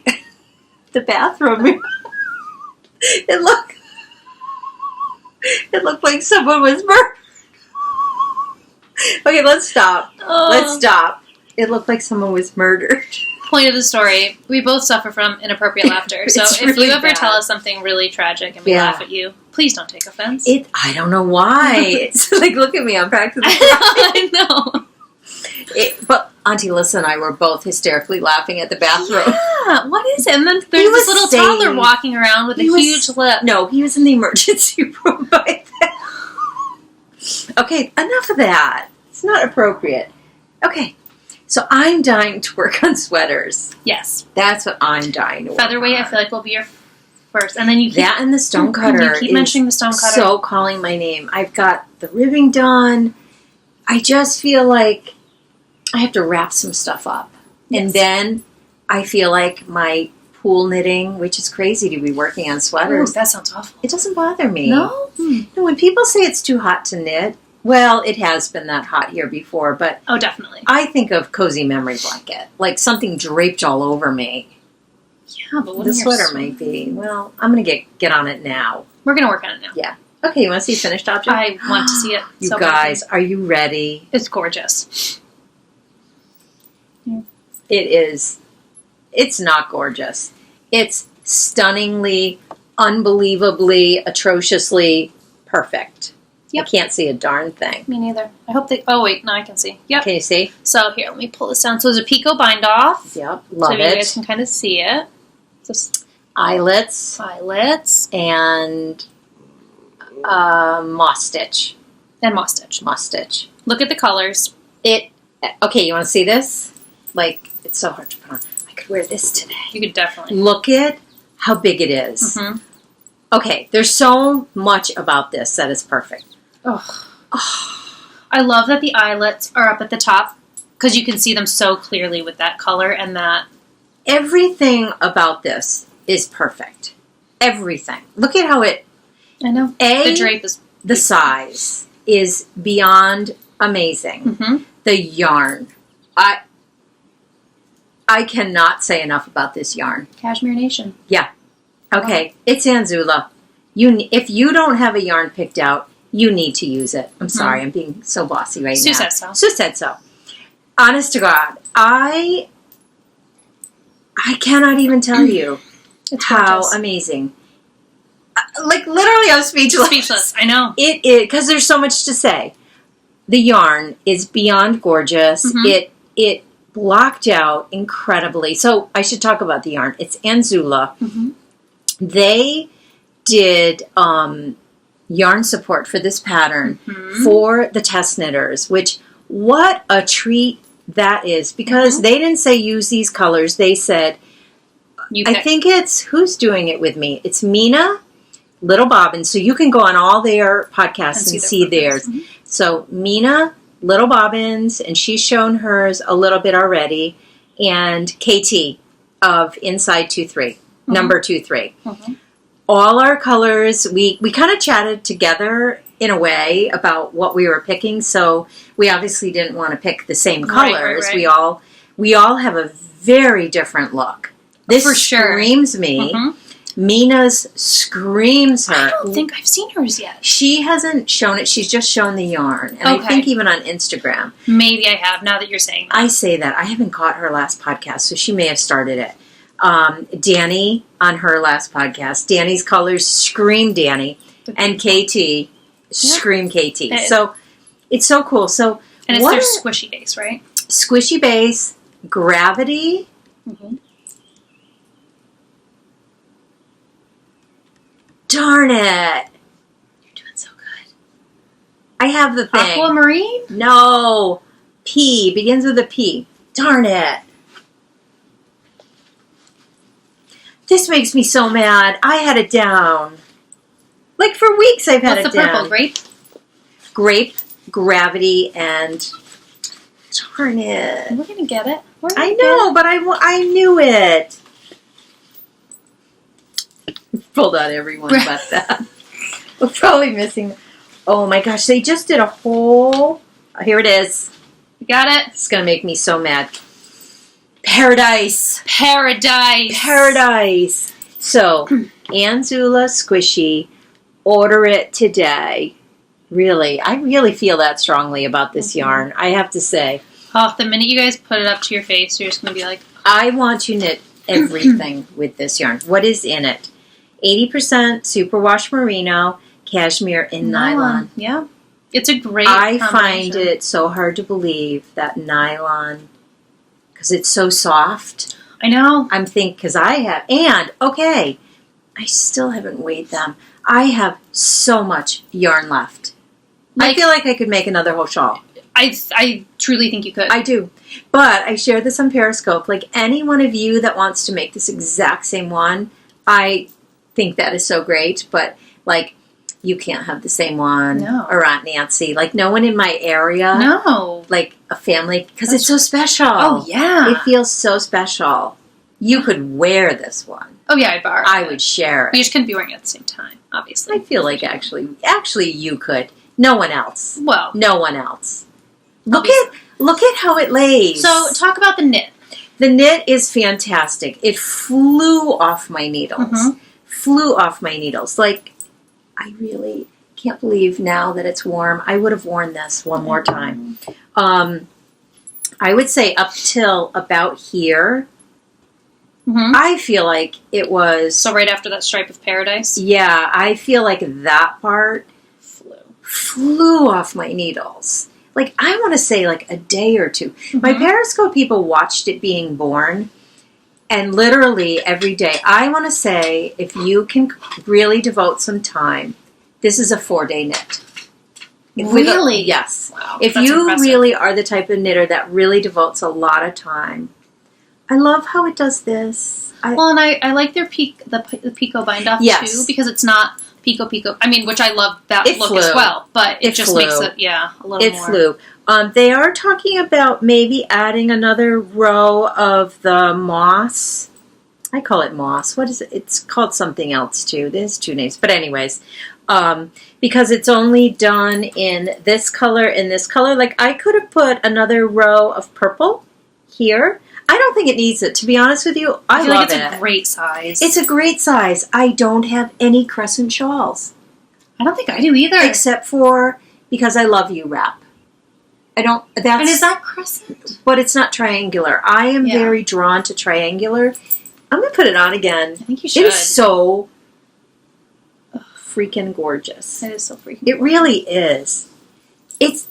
bathroom. It looked like someone was murdered. Okay, let's stop. Let's stop. It looked like someone was murdered. Point of the story, we both suffer from inappropriate laughter. So if really you ever bad. tell us something really tragic and we laugh at you, please don't take offense. I don't know why. It's like, look at me, I'm practically I know. But Auntie Alyssa and I were both hysterically laughing at the bathroom. Yeah, what is it? And then there's this little toddler walking around with a huge lip. No, he was in the emergency room by then. Okay, enough of that. It's not appropriate. Okay, so I'm dying to work on sweaters. Yes. That's what I'm dying to work on. Featherweight, I feel like, will be your first. And then you keep... That and the stonecutter. You keep mentioning the stonecutter. So calling my name. I've got the ribbing done. I just feel like I have to wrap some stuff up. Yes. And then I feel like my pool knitting, which is crazy to be working on sweaters. Ooh, that sounds awful. It doesn't bother me. No? No, when people say it's too hot to knit, well, it has been that hot here before, but... Oh, definitely. I think of cozy memory blanket, like something draped all over me. Yeah, but what the sweater might be. Well, I'm going to get on it now. We're going to work on it now. Yeah. Okay, you want to see a finished object? I want to see it. You so guys, are you ready? It's gorgeous. Yeah. It is. It's not gorgeous. It's stunningly, unbelievably, atrociously perfect. Yep. I can't see a darn thing. Me neither. I hope they... Oh, wait. No, I can see. Yep. Can you see? So, here, let me pull this down. So, it's a picot bind off. Yep. Love it. So, you guys can kind of see it. Just eyelets. And moss stitch. And moss stitch. Moss stitch. Look at the colors. Okay, you want to see this? Like, it's so hard to put on. I could wear this today. You could definitely. Look at how big it is. Mm-hmm. Okay, there's so much about this that is perfect. Oh. I love that the eyelets are up at the top because you can see them so clearly with that color and that. Everything about this is perfect. Everything. Look at how it... I know. The drape is... The size is beyond amazing. Mm-hmm. The yarn. I cannot say enough about this yarn. Cashmere Nation. Yeah. Okay. Wow. It's Anzula. If you don't have a yarn picked out, you need to use it. I'm sorry. I'm being so bossy right now. Sue said so. Sue said so. Honest to God, I cannot even tell you how amazing. Like, literally, I'm speechless. Speechless. I know. It is, because there's so much to say. The yarn is beyond gorgeous. Mm-hmm. It blocked out incredibly. So I should talk about the yarn. It's Anzula. Mm-hmm. They did yarn support for this pattern for the test knitters, which, what a treat that is, because they didn't say use these colors. They said, I think it's, who's doing it with me? It's Mina, Little Bobbins. So you can go on all their podcasts and see theirs. Mm-hmm. So Mina, Little Bobbins, and she's shown hers a little bit already, and KT of Inside 2-3, number 2-3. Mm-hmm. All our colors, we kind of chatted together in a way about what we were picking, so we obviously didn't want to pick the same colors. Right. We all have a very different look. This for sure screams me. Mm-hmm. Mina's screams her. I don't think I've seen hers yet. She hasn't shown it. She's just shown the yarn. And I think even on Instagram. Maybe I have, now that you're saying that. I say that. I haven't caught her last podcast, so she may have started it. Danny, on her last podcast, Danny's colors scream Danny. And KT, scream KT. So, it's so cool. So, and it's their squishy base, right? Squishy base, gravity. Mm-hmm. Darn it. You're doing so good. I have the thing. Aquamarine? No. P. Begins with a P. Darn it. This makes me so mad. I had it down. Like, for weeks I've had it down. What's the purple? Grape? Grape, gravity, and... Darn it. We're going to get it. I know, but I knew it. Pulled out everyone but that. We're probably missing... Oh my gosh, they just did a whole... Here it is. You got it? It's going to make me so mad. Paradise. Paradise. Paradise. So, Anzula Squishy, order it today. Really, I really feel that strongly about this yarn, I have to say. Oh, the minute you guys put it up to your face, you're just going to be like... I want to knit everything with this yarn. What is in it? 80% superwash merino, cashmere, and nylon. Yeah. It's a great I find it so hard to believe that nylon, because it's so soft. I know. I'm thinking, because I have, and, okay, I still haven't weighed them. I have so much yarn left. I feel like I could make another whole shawl. I truly think you could. I do. But I shared this on Periscope. Like, any one of you that wants to make this exact same one, I think that is so great. But, like, you can't have the same one. No. Or Aunt Nancy. Like, no one in my area. No. Like, a family. Because it's so special. Oh, yeah. It feels so special. You could wear this one. Oh, yeah, I'd borrow it. I would share it. You just couldn't be wearing it at the same time, obviously. I feel like actually you could. No one else. Well. No one else. Look at how it lays. So, talk about the knit. The knit is fantastic. It flew off my needles. Mm-hmm. Flew off my needles. Like, I really can't believe now that it's warm. I would have worn this one more time. I would say up till about here, I feel like it was... So right after that stripe of paradise? Yeah, I feel like that part flew off my needles. Like, I want to say like a day or two. My Periscope people watched it being born, and literally every day. I want to say, if you can really devote some time, this is a 4-day knit. Really? Yes. Wow, if that's you impressive. really are the type of knitter that really devotes a lot of time. I love how it does this. And I like their the Pico bind off too, because it's not Pico. I mean, which I love that look as well, but it just makes it, a little more. It flew. They are talking about maybe adding another row of the moss. I call it moss. What is it? It's called something else too. There's 2 names. But anyways, because it's only done in this color and this color. Like, I could have put another row of purple here. I don't think it needs it, to be honest with you. I feel love like it's a great size. It's a great size. I don't have any crescent shawls. I don't think I do either. Except for Because I Love You wrap. I don't... And is that crescent? But it's not triangular. I am very drawn to triangular. I'm going to put it on again. I think you should. It is so freaking gorgeous. It is so freaking It really is.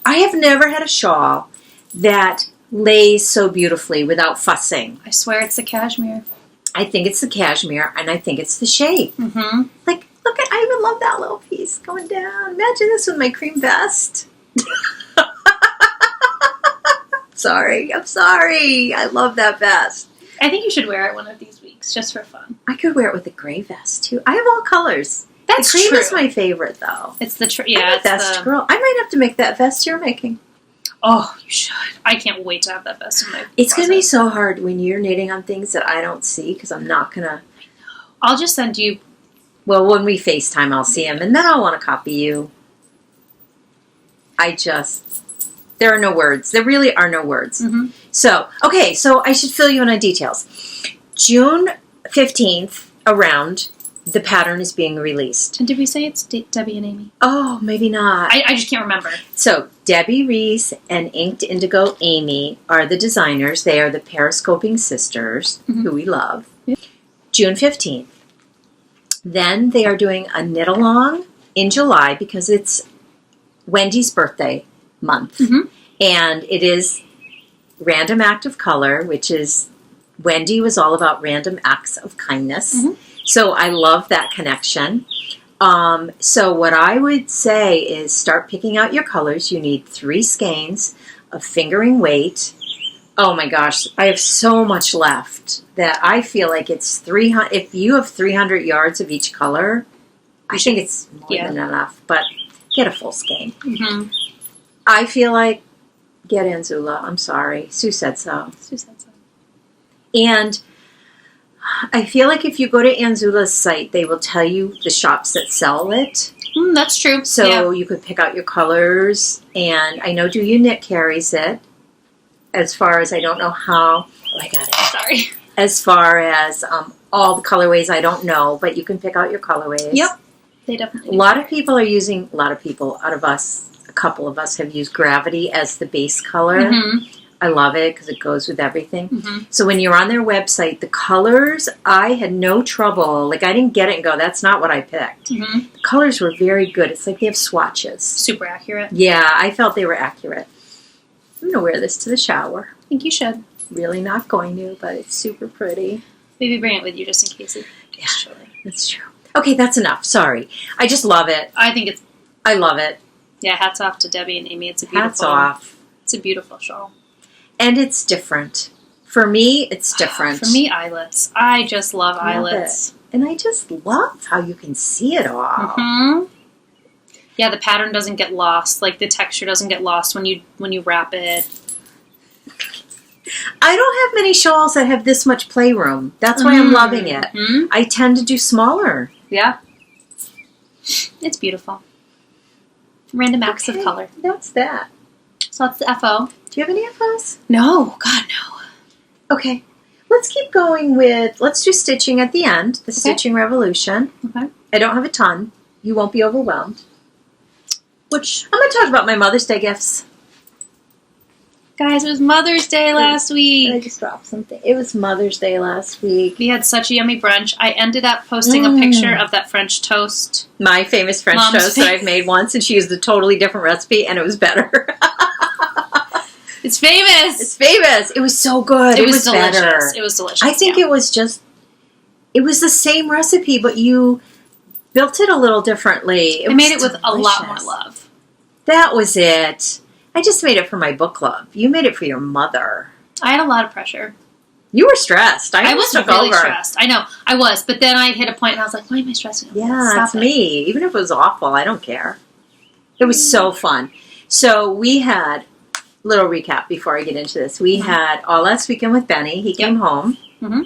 I have never had a shawl that lays so beautifully without fussing. I swear it's the cashmere. I think it's the cashmere, and I think it's the shape. Mm-hmm. Like, look at, I even love that little piece going down. Imagine this with my cream vest. I'm sorry. I love that vest. I think you should wear it one of these weeks, just for fun. I could wear it with a gray vest, too. I have all colors. That's the cream true. is my favorite, though. It's the I'm a vest girl. I might have to make that vest you're making. Oh, you should. I can't wait to have that vest in my It's going to be closet. so hard when you're knitting on things that I don't see, because I'm not going to... I'll just send you... Well, when we FaceTime, I'll see them, and then I'll want to copy you. There are no words. There really are no words. Mm-hmm. So I should fill you in on details. June 15th, around, the pattern is being released. And did we say it's Debbie and Amy? Oh, maybe not. I just can't remember. So, Debbie Reese and Inked Indigo Amy are the designers. They are the Periscoping sisters, who we love. Yeah. June 15th. Then they are doing a knit-along in July, because it's Wendy's birthday month. Mm-hmm. And it is Random Act of Color, which is... Wendy was all about random acts of kindness. Mm-hmm. So I love that connection. So what I would say is start picking out your colors. You need 3 skeins of fingering weight. Oh my gosh, I have so much left that I feel like it's 300. If you have 300 yards of each color, I think it's more than enough. But get a full skein. Mm-hmm. I feel like get Anzula. I'm sorry. Sue said so. And I feel like if you go to Anzula's site, they will tell you the shops that sell it. That's true. So you could pick out your colors. And I know Do You Knit carries it. As far as I don't know how. Oh, I got it. Sorry. As far as all the colorways, I don't know. But you can pick out your colorways. Yep. They definitely do. A lot of people out of us, a couple of us have used Gravity as the base color. Mm-hmm. I love it because it goes with everything. Mm-hmm. So when you're on their website, the colors, I had no trouble. Like, I didn't get it and go, that's not what I picked. Mm-hmm. The colors were very good. It's like they have swatches. Super accurate. Yeah, I felt they were accurate. I'm going to wear this to the shower. I think you should. Really not going to, but it's super pretty. Maybe bring it with you just in case it's chilly. That's true. Okay, that's enough. Sorry. I just love it. I love it. Yeah, hats off to Debbie and Amy. It's a beautiful. Hats off. It's a beautiful shawl. And it's different. For me, it's different. For me, eyelets. I just love eyelets. And I just love how you can see it all. Mm-hmm. Yeah, the pattern doesn't get lost. Like, the texture doesn't get lost when you wrap it. I don't have many shawls that have this much playroom. That's why I'm loving it. Mm-hmm. I tend to do smaller. Yeah. It's beautiful. Random acts of color. That's that. So that's the FO. Do you have any FOs? No. God, no. Okay. Let's keep going with, let's do stitching at the end. The Stitching Revolution. Okay. I don't have a ton. You won't be overwhelmed. I'm going to talk about my Mother's Day gifts. Guys, it was Mother's Day last week. I just dropped something. It was Mother's Day last week. We had such a yummy brunch. I ended up posting a picture of that French toast. My famous French Mom's toast that I've made once, and she used a totally different recipe, and it was better. It's famous. It's famous. It was so good. It was delicious. Better. It was delicious. I think it was the same recipe, but you built it a little differently. I made it with a lot more love. That was it. I just made it for my book club. You made it for your mother. I had a lot of pressure. You were stressed. I was really stressed. I know. I was. But then I hit a point and I was like, why am I stressing? Yeah, it's me. Even if it was awful, I don't care. It was so fun. So we had, little recap before I get into this. We had all last weekend with Benny. He came home. Mm-hmm.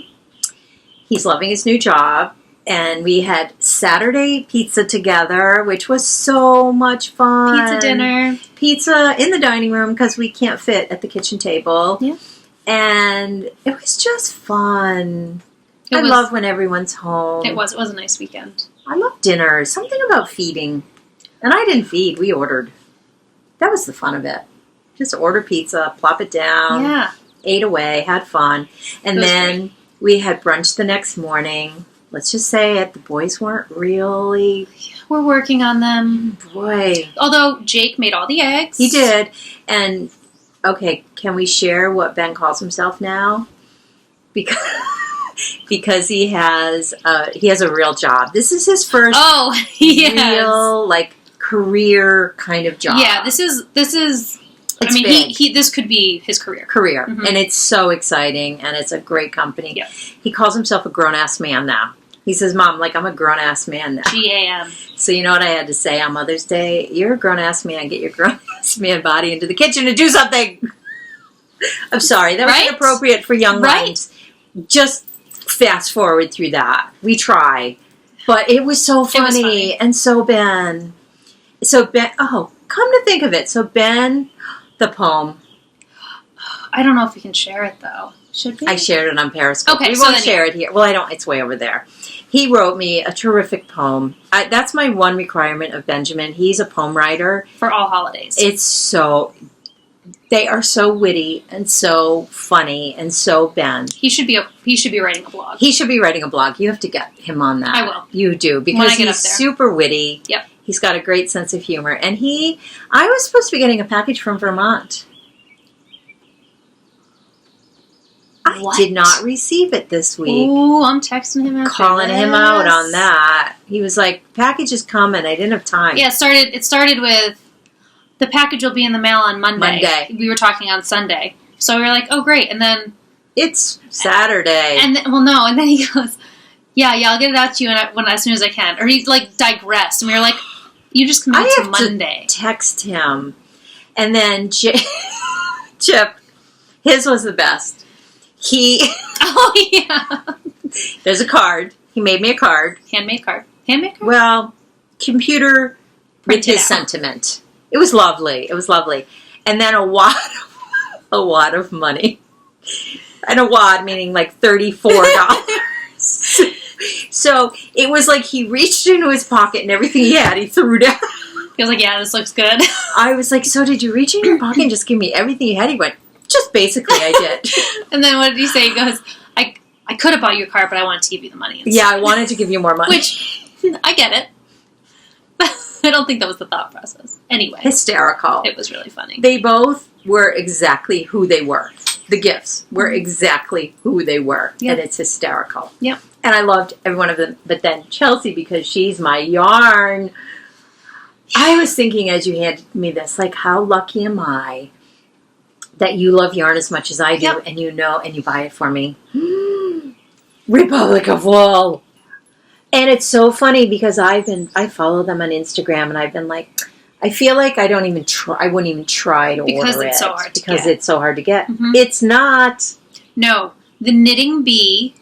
He's loving his new job. And we had Saturday pizza together, which was so much fun. Pizza dinner. Pizza in the dining room because we can't fit at the kitchen table. Yeah. And it was just fun. I love when everyone's home. It was a nice weekend. I love dinners. Something about feeding. And I didn't feed. We ordered. That was the fun of it. Just order pizza, plop it down. Yeah. Ate away, had fun. And then we had brunch the next morning. Let's just say it, the boys weren't really... We're working on them. Boy. Although Jake made all the eggs. He did. And, okay, can we share what Ben calls himself now? Because he has a real job. This is his first real, like, career kind of job. Yeah, this is I mean, this could be his career. Mm-hmm. And it's so exciting, and it's a great company. Yeah. He calls himself a grown-ass man now. He says, Mom, like, I'm a grown-ass man now. GAM. So you know what I had to say on Mother's Day? You're a grown-ass man. Get your grown-ass man body into the kitchen and do something. I'm sorry. That was inappropriate for young ones. Just fast forward through that. We try. But it was so funny. And so Ben, come to think of it. So Ben, the poem. I don't know if we can share it, though. Should we? I shared it on Periscope. Okay, we won't share it here. Well, I don't. It's way over there. He wrote me a terrific poem. That's my one requirement of Benjamin. He's a poem writer. For all holidays. They are so witty and so funny and so Ben. He should be writing a blog. He should be writing a blog. You have to get him on that. I will. You do, because he's super witty. Yep. He's got a great sense of humor. And I was supposed to be getting a package from Vermont. I did not receive it this week. Ooh, I'm texting him. Calling him out on that. He was like, package is coming. I didn't have time. Yeah, it started with, the package will be in the mail on Monday. We were talking on Sunday. So we were like, oh, great. And then... It's Saturday. And then he goes, yeah, I'll get it out to you as soon as I can. Or he, like, digressed. And we were like, you just committed to Monday. To text him. And then Chip, his was the best. Oh, yeah. There's a card. He made me a card. Handmade card? Well, computer with his sentiment. It was lovely. And then a wad of money. And a wad meaning like $34. So it was like he reached into his pocket and everything he had, he threw down. He was like, yeah, this looks good. I was like, so did you reach in your pocket and just give me everything you had? He went, just basically, I did. And then what did he say? He goes, I could have bought you a car, but I wanted to give you the money instead. Yeah, I wanted to give you more money. Which, I get it. I don't think that was the thought process. Anyway. Hysterical. It was really funny. They both were exactly who they were. The gifts were exactly who they were. Yep. And it's hysterical. Yep. And I loved every one of them. But then Chelsea, because she's my yarn. I was thinking as you handed me this, like, how lucky am I that you love yarn as much as I do, Yep. and you know, and you buy it for me. Republic of Wool. And it's so funny because I follow them on Instagram, and I've been like, I feel like I wouldn't even try to order it. Because it's so hard to get. Because it's so hard to get. Mm-hmm. It's not. No. The Knitting Bee,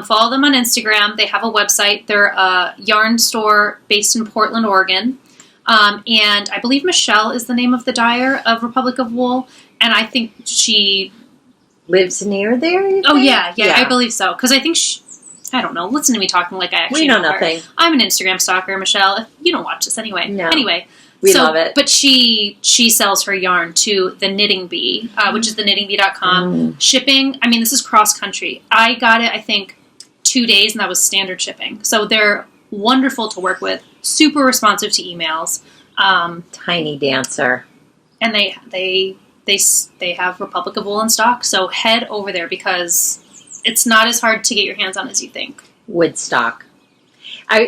follow them on Instagram. They have a website. They're a yarn store based in Portland, Oregon. And I believe Michelle is the name of the dyer of Republic of Wool. And I think she lives near there, you Oh, think? yeah, I believe so. Because I think I don't know. Listen to me talking like I actually know her. nothing. I'm an Instagram stalker, Michelle. You don't watch this anyway. No. Anyway. We love it. But she sells her yarn to the Knitting Bee, which is the knittingbee.com. Shipping, I mean, this is cross-country. I got it, I think, 2 days, and that was standard shipping. So they're wonderful to work with, super responsive to emails. Tiny dancer. And they have Republic of Wool in stock, so head over there because it's not as hard to get your hands on as you think. Woodstock.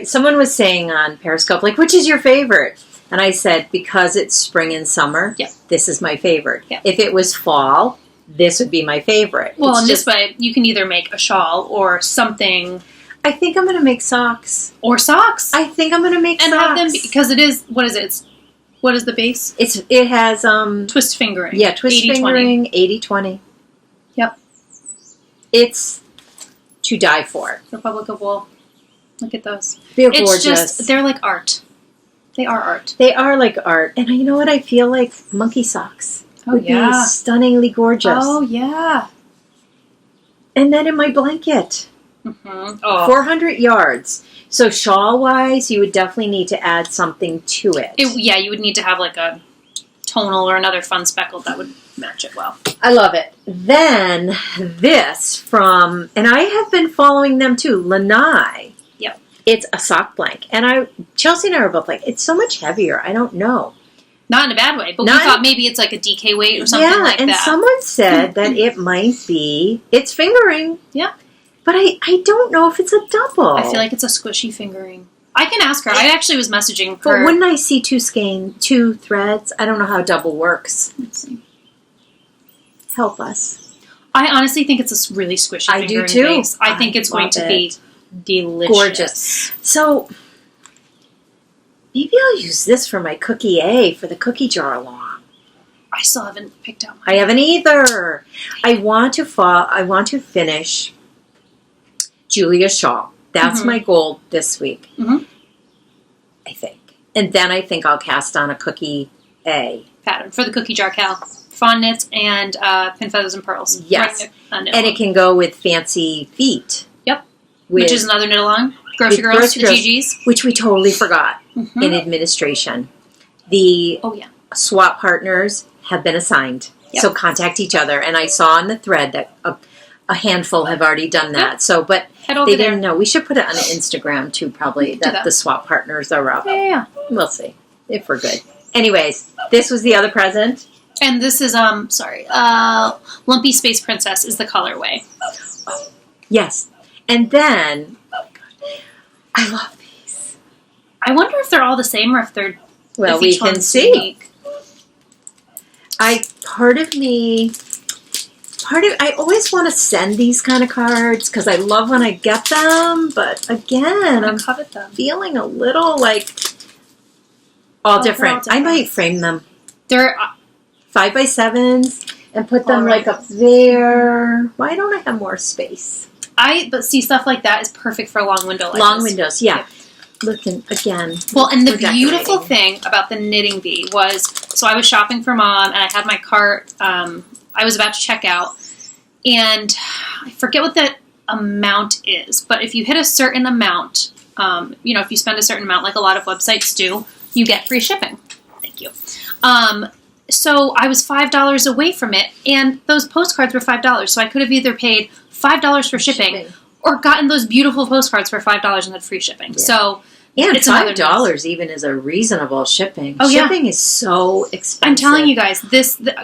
Someone was saying on Periscope, like, which is your favorite? And I said, because it's spring and summer, this is my favorite. Yep. If it was fall, this would be my favorite. Well, in this way, you can either make a shawl or something. I think I'm going to make socks. Or socks. I think I'm going to make and socks. Have them, because it is, what is it? What is the base? It has... twist fingering. Yeah, twist 80-20. fingering, 80-20. Yep. It's to die for. Republic of Wool. Look at those. They're gorgeous. They're like art. They are art. They are like art. And you know what? I feel like monkey socks would be stunningly gorgeous. Oh, yeah. And then in my blanket. Mm-hmm. Oh. 400 yards. So shawl-wise, you would definitely need to add something to it. Yeah, you would need to have like a tonal or another fun speckle that would match it well. I love it. Then this from, and I have been following them too, Lanai. Yep. It's a sock blank. And Chelsea and I were both like, it's so much heavier. I don't know. Not in a bad way, but we thought maybe it's like a DK weight or something like that. Yeah, and someone said that it might be, it's fingering. Yeah. But I don't know if it's a double. I feel like it's a squishy fingering. I can ask her. I actually was messaging her. But wouldn't I see two threads? I don't know how double works. Let's see. Help us. I honestly think it's a really squishy fingering I do too. base. I think it's going to be delicious. Gorgeous. So maybe I'll use this for my cookie A for the cookie jar along. I still haven't picked out mine. I haven't either. I want to finish Julia's shawl. That's my goal this week. Mm-hmm. I think. And then I think I'll cast on a cookie A. Pattern for the cookie jar cal. Fawn knits and pin feathers and pearls. Yes. And it can go with fancy feet. Yep. Which is another knit along. Grocery Girls, the GGs. Which we totally forgot in administration. The swap partners have been assigned. Yep. So contact each other. And I saw on the thread that a handful have already done that. Yep. So, but they didn't know. We should put it on Instagram too, probably, that the swap partners are up. Yeah. We'll see if we're good. Anyways, this was the other present. And this is, Lumpy Space Princess is the colorway. Oh, yes. And then, I love these. I wonder if they're all the same or if they're... Well, we can see. Unique. I always want to send these kind of cards because I love when I get them, but again, I'm covet them. Feeling a little like all different. I might frame them. They're 5x7s and put them like up there. Why don't I have more space? But see, stuff like that is perfect for a long window like long this. windows, yeah. Yep. Looking again. Well, and the beautiful thing about the Knitting Bee was, so I was shopping for Mom and I had my cart. I was about to check out, and I forget what the amount is, but if you hit a certain amount, if you spend a certain amount, like a lot of websites do, you get free shipping. Thank you. so I was $5 away from it, and those postcards were $5. So I could have either paid $5 for shipping or gotten those beautiful postcards for $5 and had free shipping. Yeah. So and it's $5 even is a reasonable shipping. Oh, shipping is so expensive. I'm telling you guys,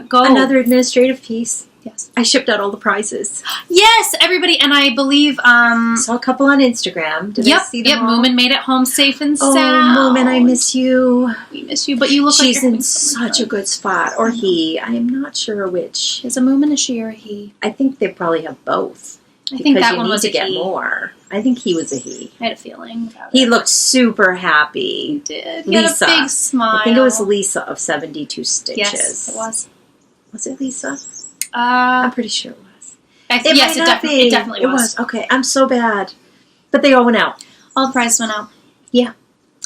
go another administrative piece. Yes, I shipped out all the prizes. Yes, everybody, and I believe saw a couple on Instagram. Did I see them all? Moomin made it home safe and sound. Oh, Moomin, I miss you. We miss you, but you look she's like you're in such a good spot, or he. I am not sure which. Is a Moomin a she or a he? I think they probably have both. I think that one was a he. Because you need to get more. I think he was a he. I had a feeling. He looked super happy. He did. He had a big smile. I think it was Lisa of 72 Stitches. Yes, it was. Was it Lisa? I'm pretty sure it was. Yes, it definitely was. Okay, I'm so bad. But they all went out. All the prizes went out. Yeah.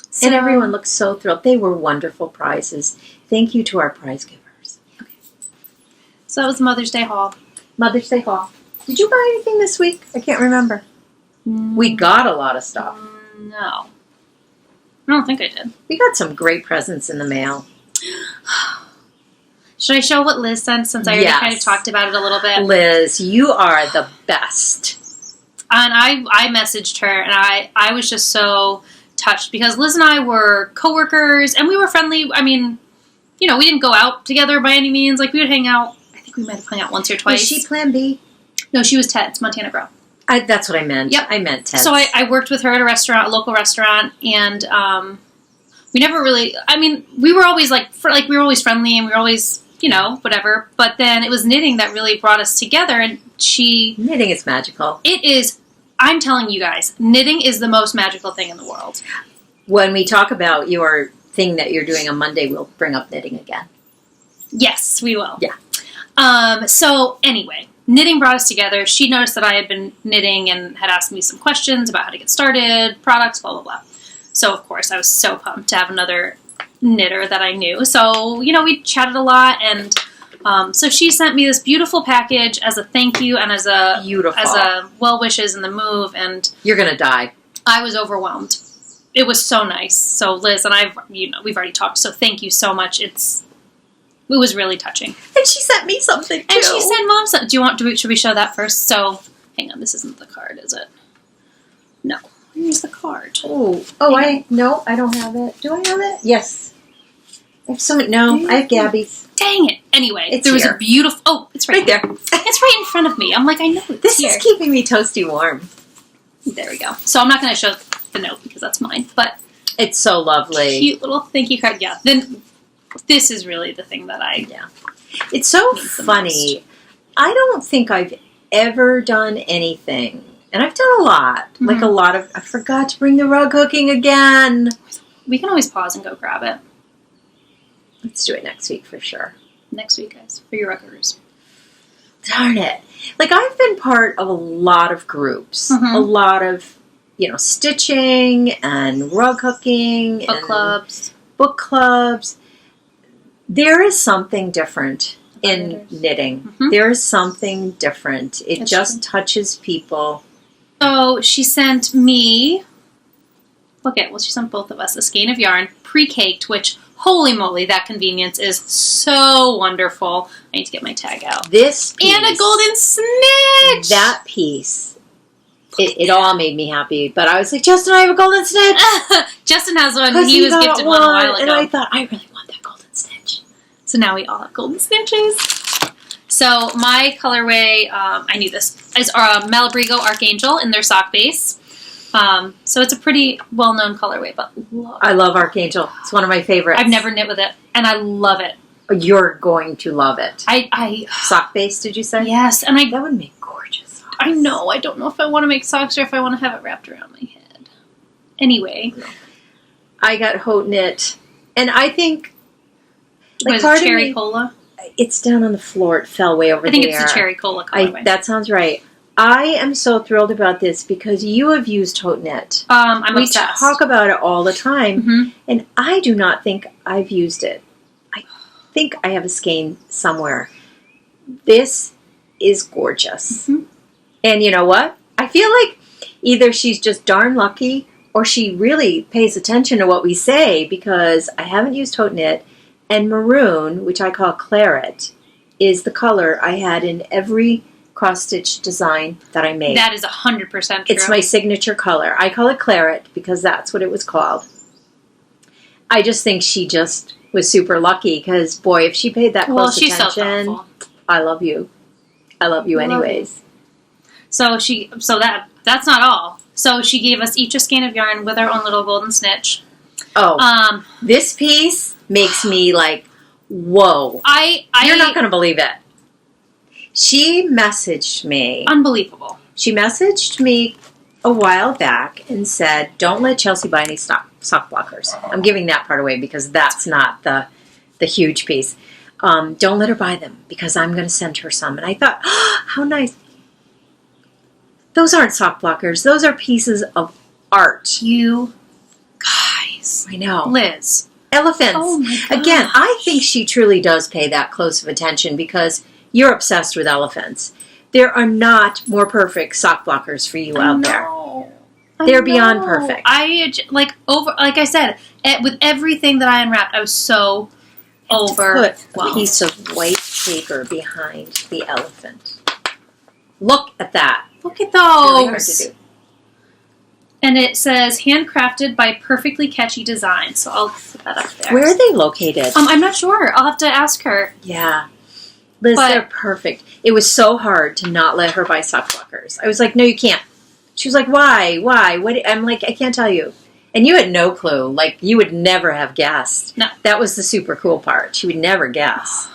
So, and everyone looked so thrilled. They were wonderful prizes. Thank you to our prize givers. Okay. So that was Mother's Day haul. Mother's Day haul. Did you buy anything this week? I can't remember. We got a lot of stuff. No. I don't think I did. We got some great presents in the mail. Should I show what Liz sent since I already kind of talked about it a little bit? Liz, you are the best. And I messaged her, and I was just so touched because Liz and I were coworkers, and we were friendly. I mean, we didn't go out together by any means. Like, we would hang out. I think we might have hung out once or twice. Was she Plan B? No, she was Ted's, Montana Grow. That's what I meant. Yep. I meant Ted's. So I worked with her at a local restaurant, and we never really, we were always we were always friendly, and we were always, whatever. But then it was knitting that really brought us together, and knitting is magical. It is. I'm telling you guys, knitting is the most magical thing in the world. When we talk about your thing that you're doing on Monday, we'll bring up knitting again. Yes, we will. Yeah. So anyway, knitting brought us together. She noticed that I had been knitting and had asked me some questions about how to get started, products, blah, blah, blah. So, of course, I was so pumped to have another knitter that I knew. So, we chatted a lot, and so she sent me this beautiful package as a thank you and as a well wishes in the move, and you're gonna die. I was overwhelmed. It was so nice. So Liz and we've already talked. So thank you so much. It was really touching. And she sent me something too. And she sent Mom something. Should we show that first? So hang on, this isn't the card, is it? No. Here's the card. I don't have it. Do I have it? Yes. I have Gabby's. Dang it. Anyway, there was a beautiful... Oh, it's right there. It's right in front of me. I'm like, I know it's This here. is keeping me toasty warm. There we go. So I'm not going to show the note because that's mine, but... It's so lovely. Cute little thank you card. Yeah. Then this is really the thing that It's so funny. I don't think I've ever done anything... And I've done a lot. Mm-hmm. Like a lot of... I forgot to bring the rug hooking again. We can always pause and go grab it. Let's do it next week for sure. Next week, guys. For your rug hookers. Darn it. Like, I've been part of a lot of groups. Mm-hmm. A lot of, stitching and rug hooking. Book clubs. There is something different in knitting. Mm-hmm. There is something different. It just touches people. So she sent me, she sent both of us a skein of yarn, pre-caked, which, holy moly, that convenience is so wonderful. I need to get my tag out. This piece. And a golden snitch! That piece. It all made me happy. But I was like, Justin, I have a golden snitch! Justin has one. He was gifted one a while ago. And I thought, I really want that golden snitch. So now we all have golden snitches. So my colorway, I knew this, is Malabrigo Archangel in their sock base. So it's a pretty well-known colorway, but I love Archangel. It's one of my favorites. I've never knit with it, and I love it. You're going to love it. I sock base, did you say? Yes, and that would make gorgeous socks. I know. I don't know if I want to make socks or if I want to have it wrapped around my head. Anyway, I got haute knit, and I think was it Cherry Cola? It's down on the floor. It fell way over there. I think it's the Cherry Cola colorway. That sounds right. I am so thrilled about this because you have used haute knit. I'm obsessed. We talk about it all the time, mm-hmm. and I do not think I've used it. I think I have a skein somewhere. This is gorgeous. Mm-hmm. And you know what? I feel like either she's just darn lucky or she really pays attention to what we say because I haven't used haute knit. And maroon, which I call claret, is the color I had in every cross-stitch design that I made. That is 100% true. It's my signature color. I call it claret because that's what it was called. I just think she just was super lucky because, boy, if she paid that close she's attention, so thoughtful. I love you. I love you anyways. So that's not all. So she gave us each a skein of yarn with our own little golden snitch. Oh, this piece makes me like, whoa. You're not going to believe it. She messaged me. Unbelievable. She messaged me a while back and said, don't let Chelsea buy any sock blockers. I'm giving that part away because that's not the huge piece. Don't let her buy them because I'm going to send her some. And I thought, oh, how nice. Those aren't sock blockers. Those are pieces of art. You guys. I know. Liz. Elephants. Oh my gosh. Again, I think she truly does pay that close of attention because you're obsessed with elephants. There are not more perfect sock blockers for you out there. They're beyond perfect. Like I said, with everything that I unwrapped, I was so overwhelmed. Put a piece of white paper behind the elephant. Look at that. Look at It's really hard to those. do. And it says handcrafted by perfectly catchy design. So I'll put that up there. Where are they located? I'm not sure. I'll have to ask her. Yeah. Liz, they're perfect. It was so hard to not let her buy sock blockers. I was like, no, you can't. She was like, why? What? I'm like, I can't tell you. And you had no clue. Like, you would never have guessed. No. That was the super cool part. She would never guess.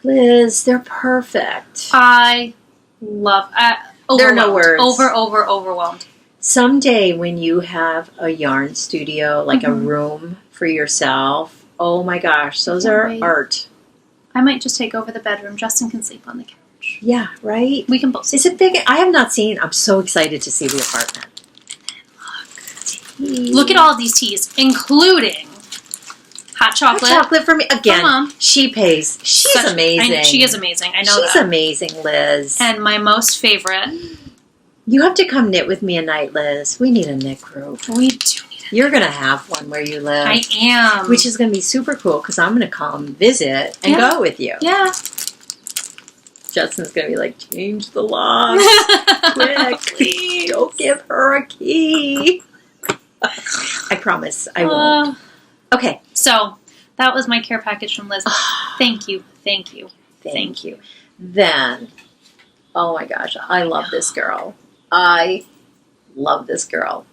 Liz, they're perfect. I love There are no words. Overwhelmed. Someday when you have a yarn studio, like a room for yourself, oh my gosh, those are art. I might just take over the bedroom. Justin can sleep on the couch. Yeah, right? We can both sleep. Is it big? I have not seen. I'm so excited to see the apartment. Look at all of these teas, including hot chocolate. Hot chocolate for me. Again, Come on. she pays. She's amazing. She is amazing. I know She's that. amazing, Liz. And my most favorite. You have to come knit with me a night, Liz. We need a knit group. We do need it. You're going to have one where you live. I am. Which is going to be super cool because I'm going to come visit and go with you. Yeah. Justin's going to be like, change the locks. Quick. Please. Don't give her a key. I promise I won't. Okay. So, that was my care package from Liz. Thank you. Thank you. Thank you. Then, oh my gosh, I love this girl. I love this girl.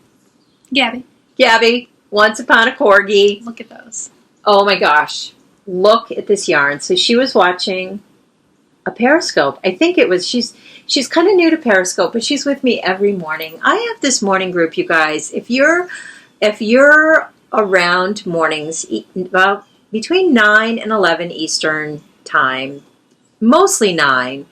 Gabby, Once Upon a Corgi. Look at those. Oh my gosh. Look at this yarn. So she was watching a Periscope. I think it was, she's kind of new to Periscope, but she's with me every morning. I have this morning group, you guys. If you're around mornings, about between 9 and 11 Eastern time, mostly 9,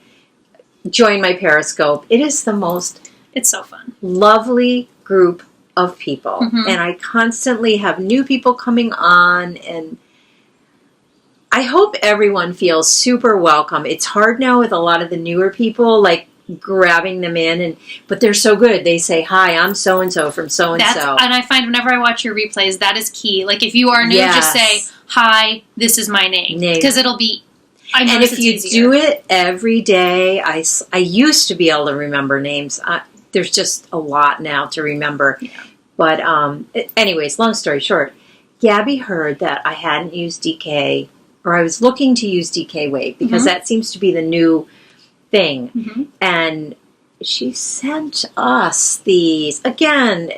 join my Periscope. It is the most It's so fun. lovely group of people. Mm-hmm. And I constantly have new people coming on, and I hope everyone feels super welcome. It's hard now with a lot of the newer people, like grabbing them in, but they're so good. They say, hi, I'm so-and-so from so-and-so. And I find whenever I watch your replays, that is key. Like, if you are new, just say, hi, this is my name. Because it'll be, and if you do it every day, I used to be able to remember names. There's just a lot now to remember. Yeah. But anyways, long story short, Gabby heard that I hadn't used DK, or I was looking to use DK Wave, because that seems to be the new thing. Mm-hmm. And she sent us these. Again,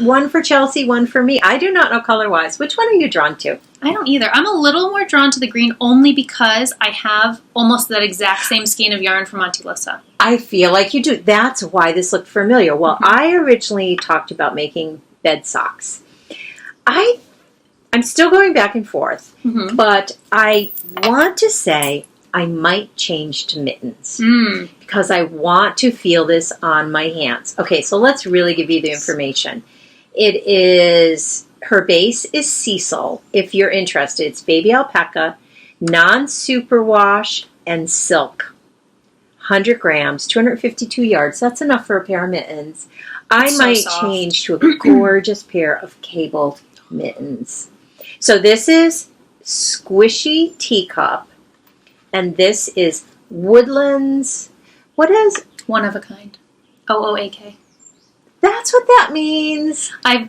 one for Chelsea, one for me. I do not know color-wise. Which one are you drawn to? I don't either. I'm a little more drawn to the green only because I have almost that exact same skein of yarn from Auntie Lissa. I feel like you do. That's why this looked familiar. Well, I originally talked about making bed socks. I'm still going back and forth, but I want to say I might change to mittens because I want to feel this on my hands. Okay, so let's really give you the information. It is, her base is Cecil. If you're interested, it's baby alpaca, non-superwash, and silk. 100 grams, 252 yards. That's enough for a pair of mittens. I might change to a gorgeous pair of cabled mittens. So this is Squishy Teacup. And this is Woodlands. What is? One of a kind. OOAK. That's what that means. I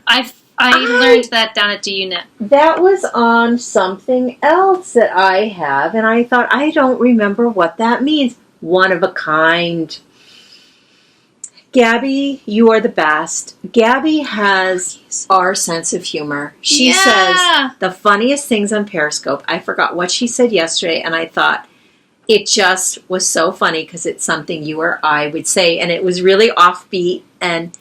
learned that down at Yarnit. That was on something else that I have, and I thought, I don't remember what that means. One of a kind. Gabby, you are the best. Gabby has our sense of humor. She says the funniest things on Periscope. I forgot what she said yesterday, and I thought it just was so funny because it's something you or I would say, and it was really offbeat and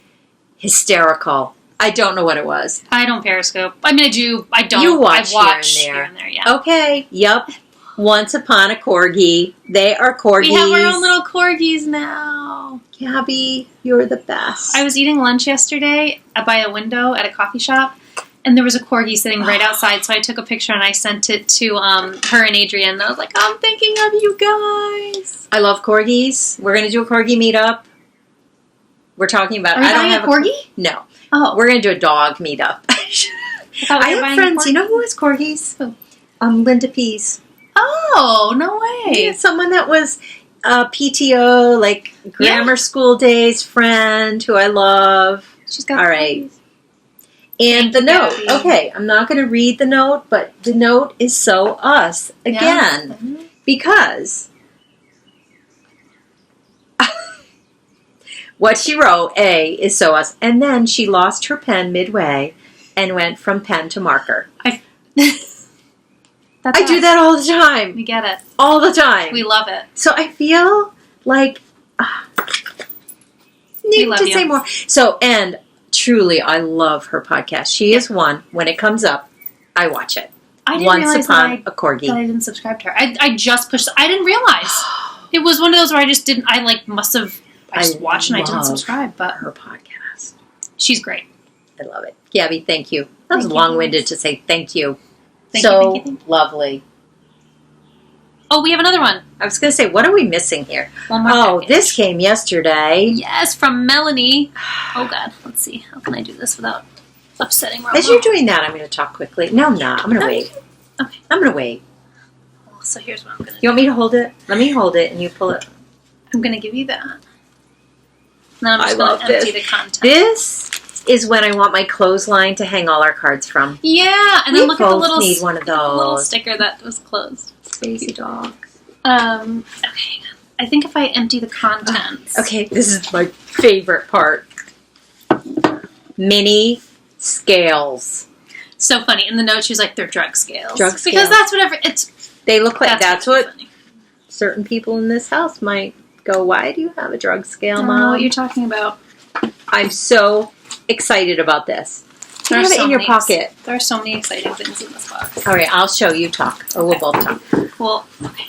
hysterical. I don't know what it was. I don't Periscope. I mean, I do. I don't. You watch, I watch here and there. Yeah. Okay. Yep. Once upon a corgi. They are corgis. We have our own little corgis now. Gabby, you're the best. I was eating lunch yesterday by a window at a coffee shop, and there was a corgi sitting right outside, so I took a picture and I sent it to her and Adrienne, and I was like, I'm thinking of you guys. I love corgis. We're going to do a corgi meetup. We're talking about... Are you buying a corgi? No. Oh. We're going to do a dog meetup. I have friends. You know who has corgis? Who? Linda Pease. Oh, no way. Yeah, someone that was a PTO, like grammar school days friend who I love. She's got all right. And the note. Gabby. Okay, I'm not going to read the note, but the note is so us again because what she wrote, A, is so us. And then she lost her pen midway and went from pen to marker. I do that all the time. We get it. All the time. We love it. So I feel like need to say more. So, and truly, I love her podcast. She is one. When it comes up, I watch it. I didn't realize that I didn't subscribe to her. I just pushed. I didn't realize. It was one of those where I just didn't. I must have. I just watched and I didn't subscribe. But her podcast. She's great. I love it. Gabby, thank you. That was long-winded to say thank you. Thank you. Lovely. Oh, we have another one. I was going to say, what are we missing here? One more package. This came yesterday. Yes, from Melanie. Oh, God. Let's see. How can I do this without upsetting Romo? As you're doing that, I'm going to talk quickly. No, I'm not. I'm going to wait. Okay. I'm going to wait. So here's what I'm going to do. You want me to hold it? Let me hold it and you pull it. I'm going to give you that. Then I'm just going to empty the contents. This is when I want my clothesline to hang all our cards from. Yeah, and then look at the little need one of those. Little sticker that was closed. Crazy dog. Okay. I think if I empty the contents. Okay, this is my favorite part. Mini scales. So funny. In the note, she was like, "They're drug scales." Drug scales. Because that's whatever it's. They look like that's what funny. Certain people in this house might go. Why do you have a drug scale, I don't Mom? know what you're talking about. I'm so excited about this. You have it in your pocket. There are so many exciting things in this box. All right, I'll show you talk, or we'll both talk. Well, okay.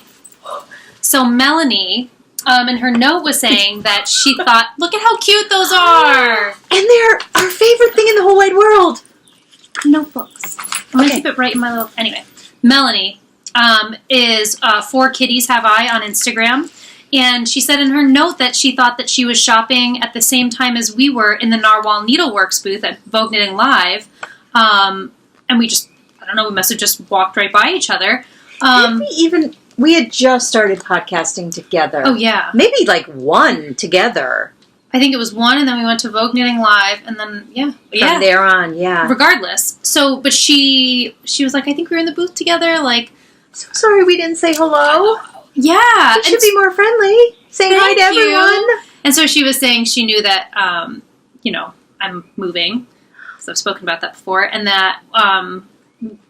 So Melanie, in her note was saying that she thought, look at how cute those are. And they're our favorite thing in the whole wide world. Notebooks. I'm going to keep it right in my little... Anyway, Melanie is 4 Kitties Have I on Instagram. And she said in her note that she thought that she was shopping at the same time as we were in the Narwhal Needleworks booth at Vogue Knitting Live. And we just, I don't know, we must have just walked right by each other. We had just started podcasting together. Oh, yeah. Maybe like one together. I think it was one, and then we went to Vogue Knitting Live, and then, From there on, yeah. Regardless. So, but she was like, I think we were in the booth together, like... So sorry we didn't say hello. Yeah. We should be more friendly. Say hi to everyone. And so she was saying she knew that, I'm moving, because I've spoken about that before, and that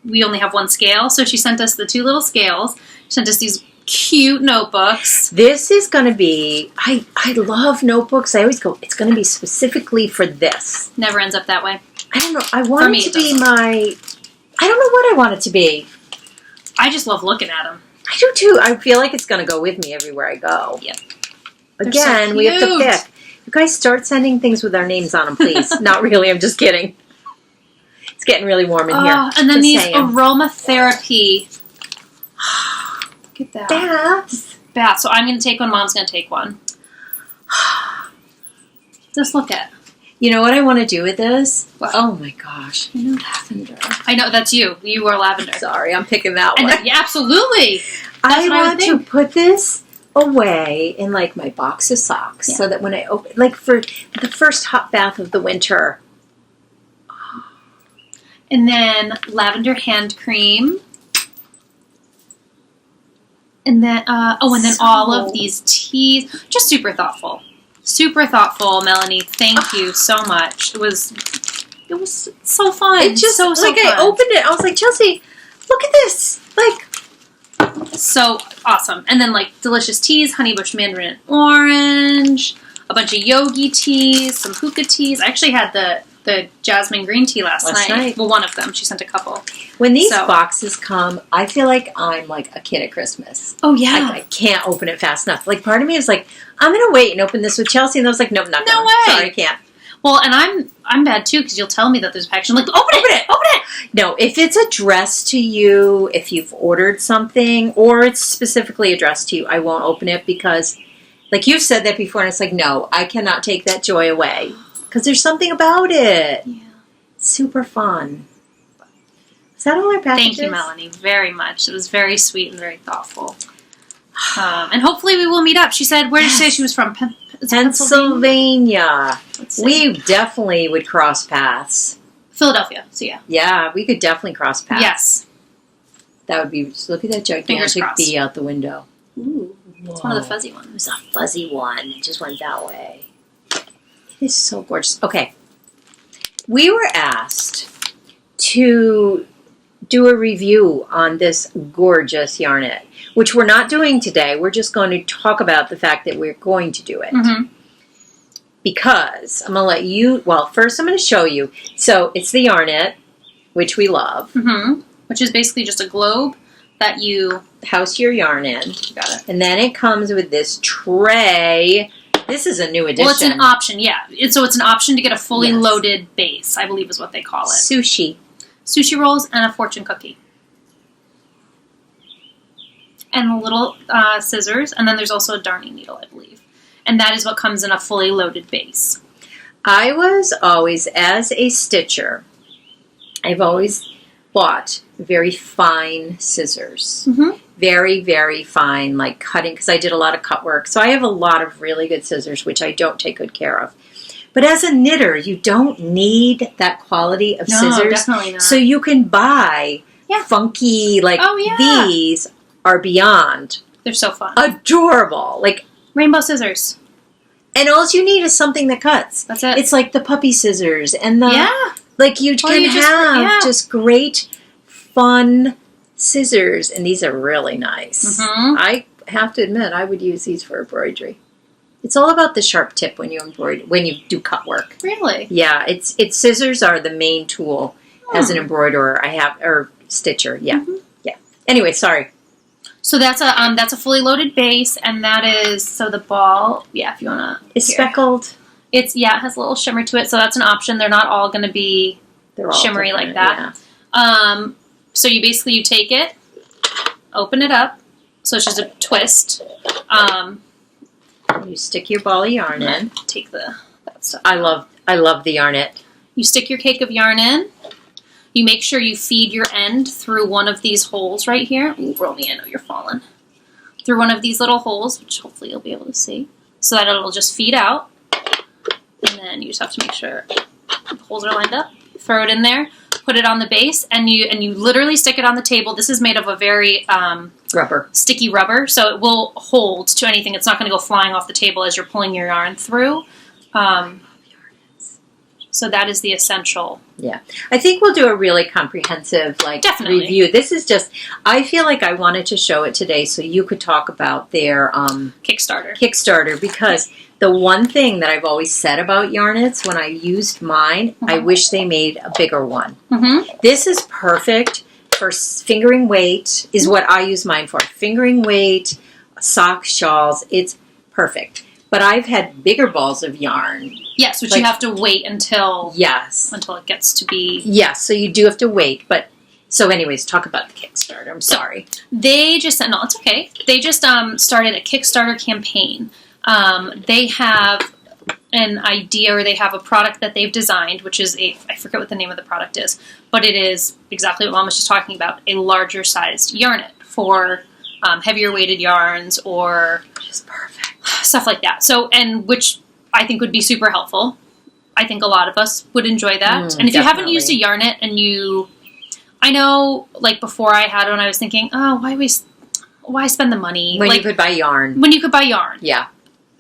we only have one scale. So she sent us the 2 little scales. She sent us these cute notebooks. This is going to be... I love notebooks. I always go, it's going to be specifically for this. Never ends up that way. I don't know. I want it to be my... I don't know what I want it to be. I just love looking at them. I do too. I feel like it's going to go with me everywhere I go. Yep. Again, so we have to pick. You guys start sending things with our names on them, please. Not really. I'm just kidding. It's getting really warm in here. And then these aromatherapy. Look at that. Baths. So I'm going to take one. Mom's going to take one. Just look at it. You know what I want to do with this? What? Oh my gosh. I know lavender. I know, that's you. You are lavender. Sorry, I'm picking that And one. then, yeah, absolutely. I want to put this away in like my box of socks so that when I open, like for the first hot bath of the winter. And then lavender hand cream. And then, and then all of these teas. Just super thoughtful. Super thoughtful, Melanie. Thank you so much. It was so fun. It just, so like, fun. I opened it. I was like, Chelsea, look at this. Like, so awesome. And then, like, delicious teas, honey bush mandarin and orange, a bunch of yogi teas, some hookah teas. I actually had the jasmine green tea last night. Well, one of them. She sent a couple. When these boxes come, I feel like I'm like a kid at Christmas. Oh, yeah. I can't open it fast enough. Like, part of me is like, I'm going to wait and open this with Chelsea. And I was like, nope, not no way. Sorry, I can't. Well, and I'm bad, too, because you'll tell me that there's a package. I'm like, open it! No, if it's addressed to you, if you've ordered something, or it's specifically addressed to you, I won't open it because, like, you've said that before, and it's like, no, I cannot take that joy away. Because there's something about it. Yeah. Super fun. Is that all our packages? Thank you, Melanie, very much. It was very sweet and very thoughtful. And hopefully we will meet up. She said, where did she say she was from? Pennsylvania. We definitely would cross paths. Philadelphia, so yeah. Yeah, we could definitely cross paths. Yes. That would be, look at that gigantic bee out the window. Ooh, it's one of the fuzzy ones. It was a fuzzy one. It just went that way. It is so gorgeous. Okay. We were asked to do a review on this gorgeous Yarnit, which we're not doing today. We're just going to talk about the fact that we're going to do it. Mm-hmm. Because I'm going to let you, well, first I'm going to show you. So it's the Yarnit, which we love. Mm-hmm. Which is basically just a globe that you house your yarn in. Got it. And then it comes with this tray. This is a new addition. Well, it's an option, yeah. So it's an option to get a fully loaded base, I believe is what they call it. Sushi. Sushi rolls and a fortune cookie. And little scissors. And then there's also a darning needle, I believe. And that is what comes in a fully loaded base. I was always, as a stitcher, I've always bought very fine scissors. Mm-hmm. Very, very fine, like cutting, because I did a lot of cut work. So I have a lot of really good scissors, which I don't take good care of. But as a knitter, you don't need that quality of scissors. Definitely not. So you can buy funky, like these are beyond. They're so fun. Adorable. Like rainbow scissors. And all you need is something that cuts. That's it. It's like the puppy scissors and the like you can have just great fun scissors, and these are really nice. Mm-hmm. I have to admit I would use these for embroidery. It's all about the sharp tip when you embroider, when you do cut work. Really? Yeah, it's scissors are the main tool as an embroiderer. Or stitcher. Yeah. Mm-hmm. Yeah. Anyway, sorry. So that's a fully loaded base, and that is so the ball. Yeah, if you wanna. It's speckled. It has a little shimmer to it, so that's an option. They're not all going to be shimmery like that. Yeah. So you take it, open it up. So it's just a twist. You stick your ball of yarn in. Take that stuff. I love the Yarnit. You stick your cake of yarn in. You make sure you feed your end through one of these holes right here. Ooh, Romy, I know you're falling. Through one of these little holes, which hopefully you'll be able to see, so that it'll just feed out. And then you just have to make sure the holes are lined up. Throw it in there, put it on the base, and you literally stick it on the table. This is made of a very sticky rubber, so it will hold to anything. It's not going to go flying off the table as you're pulling your yarn through. So that is the essential. Yeah. I think we'll do a really comprehensive review. This is just, I feel like I wanted to show it today so you could talk about their Kickstarter, because the one thing that I've always said about Yarnits when I used mine, I wish they made a bigger one. Mm-hmm. This is perfect for fingering weight, is what I use mine for. Fingering weight, socks, shawls, it's perfect. But I've had bigger balls of yarn. Yes, which you have to wait until it gets to be. Yes, so you do have to wait. But so, anyways, talk about the Kickstarter. I'm sorry. They just it's okay. They just started a Kickstarter campaign. They have an idea or they have a product that they've designed, which is I forget what the name of the product is, but it is exactly what Mom was just talking about, a larger sized Yarnit for heavier weighted yarns or just perfect stuff like that. So, and which I think would be super helpful. I think a lot of us would enjoy that. And if you haven't used a Yarnit and I know, like before I had one, I was thinking, oh, why spend the money? When you could buy yarn. When you could buy yarn. Yeah.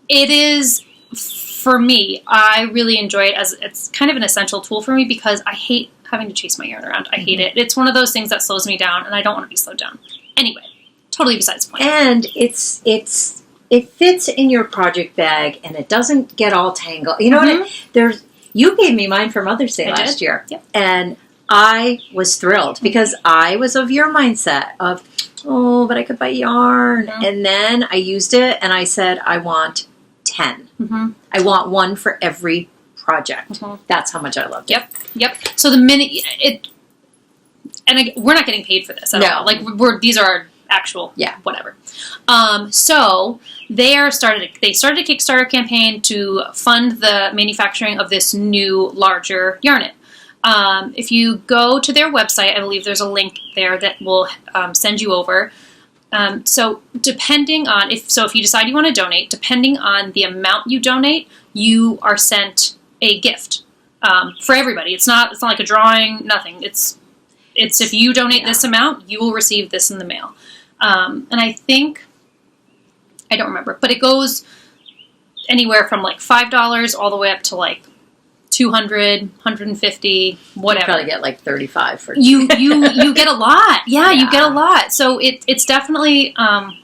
It is, for me, I really enjoy it as it's kind of an essential tool for me because I hate having to chase my yarn around. I hate it. It's one of those things that slows me down and I don't want to be slowed down. Anyway, totally besides the point. And it fits in your project bag and it doesn't get all tangled. You know what? You gave me mine for Mother's Day last year. Yep. And I was thrilled because I was of your mindset of, oh, but I could buy yarn. And then I used it and I said, I want 10. I want one for every project. That's how much I loved it. Yep. So the minute we're not getting paid for this at all. Like these are our actual whatever. So they started a Kickstarter campaign to fund the manufacturing of this new larger Yarnit. If you go to their website, I believe there's a link there that will send you over. So depending on if you decide you want to donate, depending on the amount you donate, you are sent a gift for everybody. It's not like a drawing, nothing. It's if you donate this amount, you will receive this in the mail. And I think I don't remember, but it goes anywhere from like $5 all the way up to like $200, $150, whatever. You probably get like $35 for you get a lot. Yeah, you get a lot. So it's definitely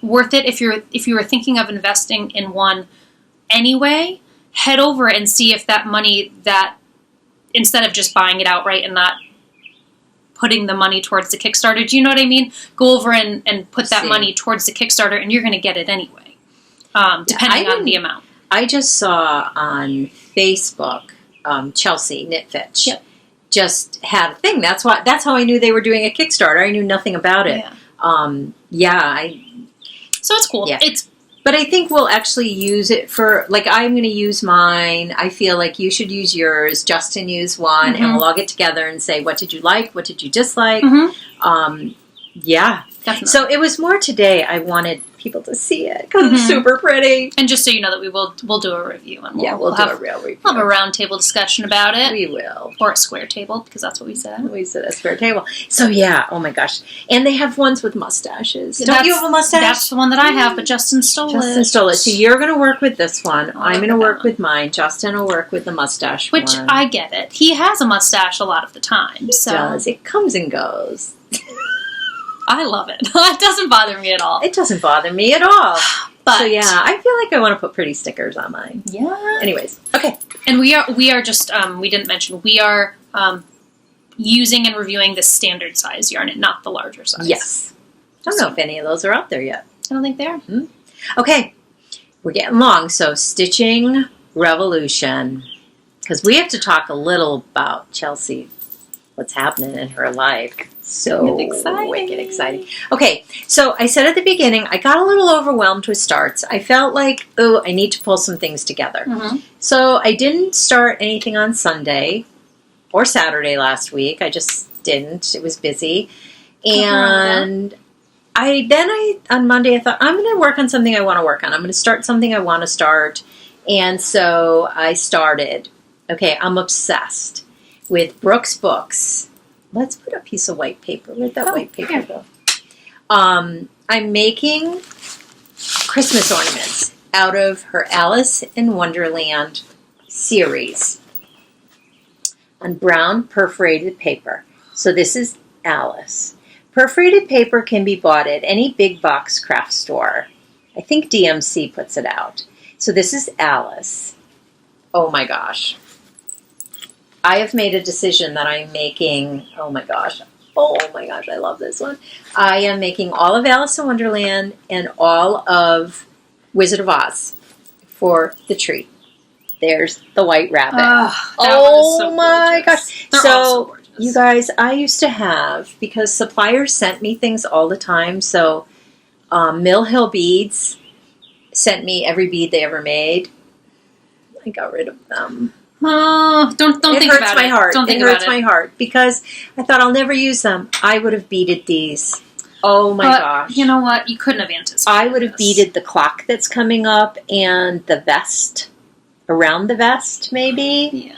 worth it if you were thinking of investing in one anyway. Head over and see if that money that instead of just buying it outright and not putting the money towards the Kickstarter, do you know what I mean? Go over and put that money towards the Kickstarter, and you're going to get it anyway, depending on the amount. I just saw on Facebook. Chelsea Knitfitch just had a thing. That's how I knew they were doing a Kickstarter. I knew nothing about it. So it's cool. Yeah. But I think we'll actually use it for, like, I'm going to use mine. I feel like you should use yours. Justin used one, and we'll all get together and say, what did you like? What did you dislike? Definitely. So it was more today. I wanted people to see it because it's super pretty. And just so you know that we'll do a review and we'll do a real review. We'll have a round table discussion about it. We will. Or a square table because that's what we said. We said a square table. So oh my gosh. And they have ones with mustaches. Don't you have a mustache? That's the one that I have, but Justin stole it. So you're going to work with this one. I'm going to work with mine. Justin will work with the mustache one. Which I get it. He has a mustache a lot of the time. He does. It comes and goes. I love it. It doesn't bother me at all. It doesn't bother me at all. But I feel like I want to put pretty stickers on mine. Yeah. Anyways, okay. And we are just we didn't mention we are using and reviewing the standard size Yarnit, not the larger size. Yes. I don't know if any of those are out there yet. I don't think they are. Okay. We're getting long, so stitching revolution. Because we have to talk a little about Chelsea, what's happening in her life. So wicked exciting. Okay, so I said at the beginning, I got a little overwhelmed with starts. I felt like, I need to pull some things together. So I didn't start anything on Sunday or Saturday last week. I just didn't. It was busy. And on Monday, I thought, I'm going to work on something I want to work on. I'm going to start something I want to start. And so I started. Okay, I'm obsessed with Brooks Books. Let's put a piece of white paper. Where'd that white paper go? I'm making Christmas ornaments out of her Alice in Wonderland series on brown perforated paper. So this is Alice. Perforated paper can be bought at any big box craft store. I think DMC puts it out. So this is Alice. Oh my gosh. I have made a decision that I'm making, oh my gosh, I love this one. I am making all of Alice in Wonderland and all of Wizard of Oz for the tree. There's the white rabbit. Oh my gosh. They're all so gorgeous. You guys, I used to have, because suppliers sent me things all the time, so Mill Hill Beads sent me every bead they ever made. I got rid of them. Oh, don't think about it. Heart. Don't think it about hurts it. my heart because I thought I'll never use them. I would have beaded these. Oh my gosh. You know what? You couldn't have anticipated I would have beaded the clock that's coming up and the vest. Around the vest, maybe? Yeah.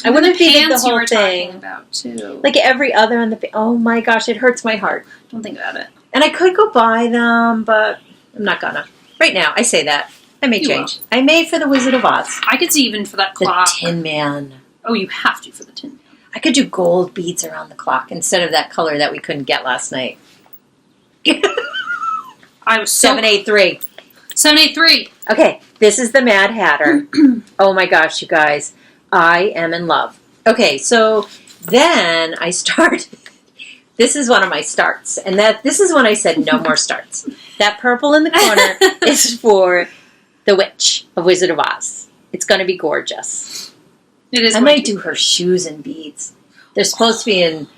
I wouldn't have beaded the pants you whole were thing. talking about, too. Like every other on the... Oh my gosh, it hurts my heart. Don't think about it. And I could go buy them, but I'm not gonna. Right now, I say that. I may change. I may for the Wizard of Oz. I could see even for that clock. The Tin Man. Oh, you have to for the Tin Man. I could do gold beads around the clock instead of that color that we couldn't get last night. I was 783. 783. Okay, this is the Mad Hatter. Oh my gosh, you guys. I am in love. Okay, so then I started. This is one of my starts. And this is when I said no more starts. That purple in the corner is for the Witch of Wizard of Oz. It's going to be gorgeous. It is. I might do her shoes and beads. They're supposed to be in...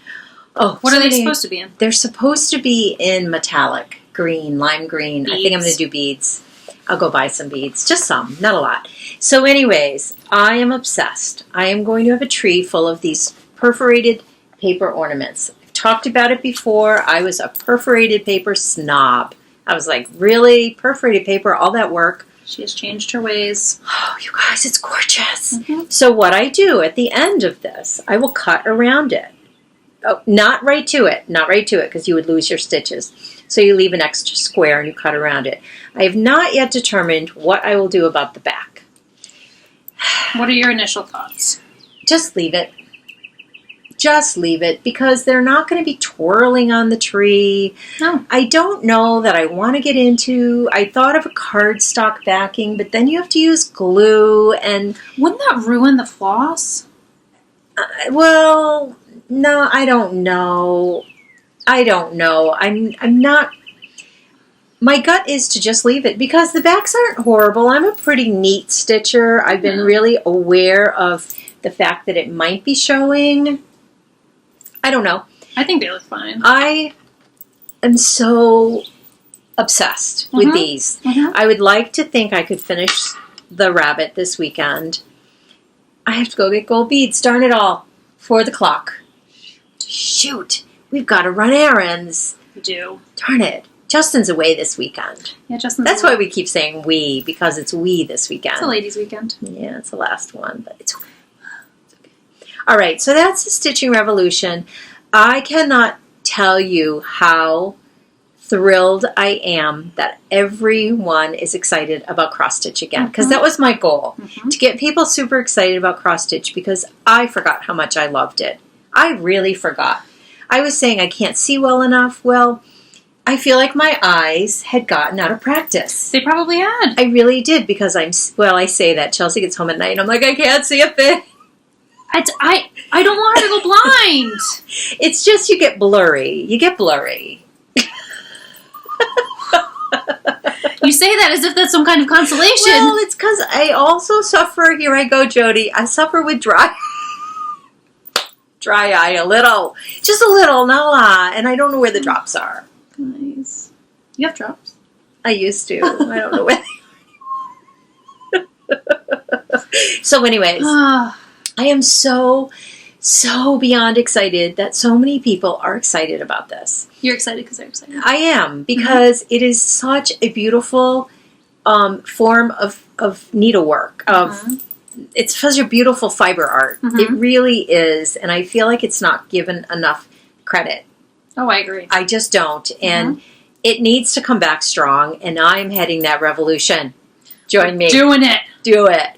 Oh, what are they supposed to be in? They're supposed to be in metallic. Green, lime green. Beads. I think I'm going to do beads. I'll go buy some beads. Just some, not a lot. So anyways, I am obsessed. I am going to have a tree full of these perforated paper ornaments. I've talked about it before. I was a perforated paper snob. I was like, really? Perforated paper? All that work? She has changed her ways. Oh, you guys, it's gorgeous. Mm-hmm. So what I do at the end of this, I will cut around it. Oh, not right to it, because you would lose your stitches. So you leave an extra square and you cut around it. I have not yet determined what I will do about the back. What are your initial thoughts? Just leave it. Just leave it, because they're not going to be twirling on the tree. No. I don't know that I want to get into... I thought of a cardstock backing, but then you have to use glue and... Wouldn't that ruin the floss? Well... No, I don't know. I'm not... My gut is to just leave it because the backs aren't horrible. I'm a pretty neat stitcher. I've been really aware of the fact that it might be showing. I don't know. I think they look fine. I am so obsessed with these. I would like to think I could finish the rabbit this weekend. I have to go get gold beads. Darn it all. For the clock. Shoot. We've got to run errands. We do. Darn it. Justin's away this weekend. Yeah, Justin's That's why we keep saying we, because it's we this weekend. It's a ladies' weekend. Yeah, it's the last one, but it's okay. It's okay. All right, so that's the Stitching Revolution. I cannot tell you how thrilled I am that everyone is excited about cross-stitch again, because that was my goal, to get people super excited about cross-stitch, because I forgot how much I loved it. I really forgot. I was saying I can't see well enough. Well, I feel like my eyes had gotten out of practice. They probably had. I really did, because I say that. Chelsea gets home at night and I'm like, I can't see a thing. I don't want her to go blind. It's just you get blurry. You say that as if that's some kind of consolation. Well, it's because I also suffer, here I go, Jody, I suffer with dry eye a little. Just a little, not a lot. And I don't know where the drops are. Nice. You have drops? I used to. I don't know where they are. So anyways, I am so beyond excited that so many people are excited about this. You're excited because they're excited. I am, because it is such a beautiful form of needlework. It's such a beautiful fiber art. It really is, and I feel like it's not given enough credit. Oh, I agree. I just don't, and it needs to come back strong, and I'm heading that revolution. Join me. Doing it. Do it.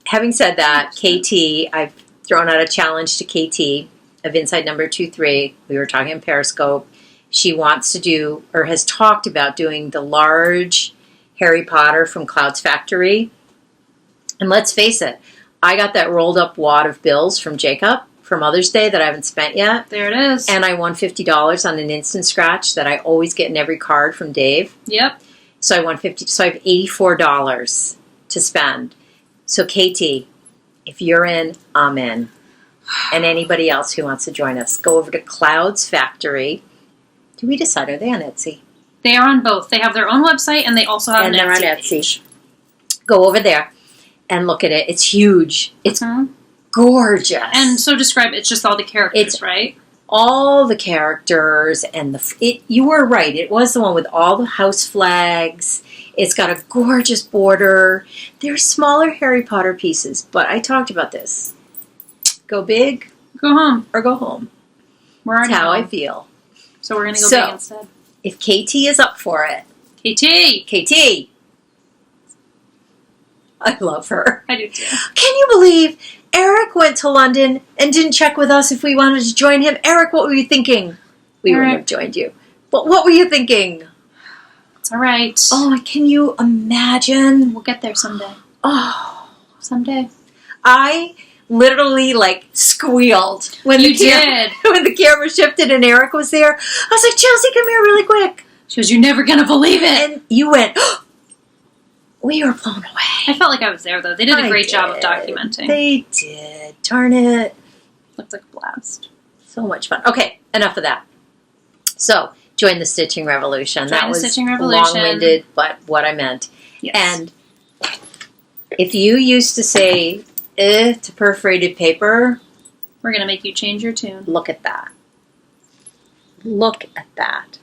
Having said that, KT, I've thrown out a challenge to KT of Inside Number 23. We were talking in Periscope. She wants to do, or has talked about doing, the large Harry Potter from Cloud's Factory. And let's face it, I got that rolled up wad of bills from Jacob for Mother's Day that I haven't spent yet. There it is. And I won $50 on an instant scratch that I always get in every card from Dave. Yep. So I won $50. So I have $84 to spend. So KT, if you're in, I'm in. And anybody else who wants to join us, go over to Cloud's Factory. Do we decide, are they on Etsy? They are on both. They have their own website, and they also have an Etsy page. Go over there. and look at it. It's huge. It's Mhm. gorgeous. And so describe it's just all the characters, right? All the characters and you were right. It was the one with all the house flags. It's got a gorgeous border. There's smaller Harry Potter pieces, but I talked about this. Go big Go home. or go home. We're already That's how home. I feel. So we're going to go So- big instead. If KT is up for it, KT! KT, I love her. I do too. Can you believe Eric went to London and didn't check with us if we wanted to join him? Eric, what were you thinking? We wouldn't have joined you. But what were you thinking? It's all right. Oh, can you imagine? We'll get there someday. Oh, Someday. I literally squealed when You did. when the camera shifted and Eric was there. I was like, Chelsea, come here really quick. She goes, you're never going to believe it. And you went, oh, we were blown away. I felt like I was there, though. They did a great job of documenting. They did. Darn it. Looked like a blast. So much fun. Okay, enough of that. So, join the Stitching Revolution. Join that the was Stitching Revolution. long-winded, but what I meant. Yes. And if you used to say, to perforated paper, We're going to make you change your tune. look at that. Look at that.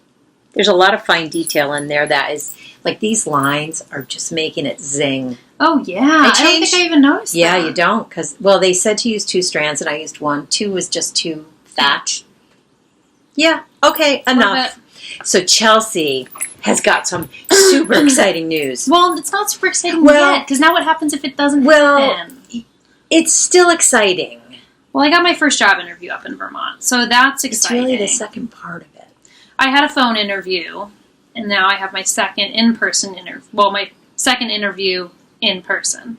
There's a lot of fine detail in there that is, these lines are just making it zing. Oh, yeah. I don't changed- think I even noticed that. Yeah, you don't, because, they said to use 2 strands, and I used 1. 2 was just too fat. Yeah, okay, enough. So Chelsea has got some super exciting news. Well, it's not super exciting Well- yet, because now what happens if it doesn't Well- happen? It's still exciting. Well, I got my first job interview up in Vermont, so that's It's exciting. really the second part of it. I had a phone interview, and now I have my second in-person interview. Well, my second interview in person.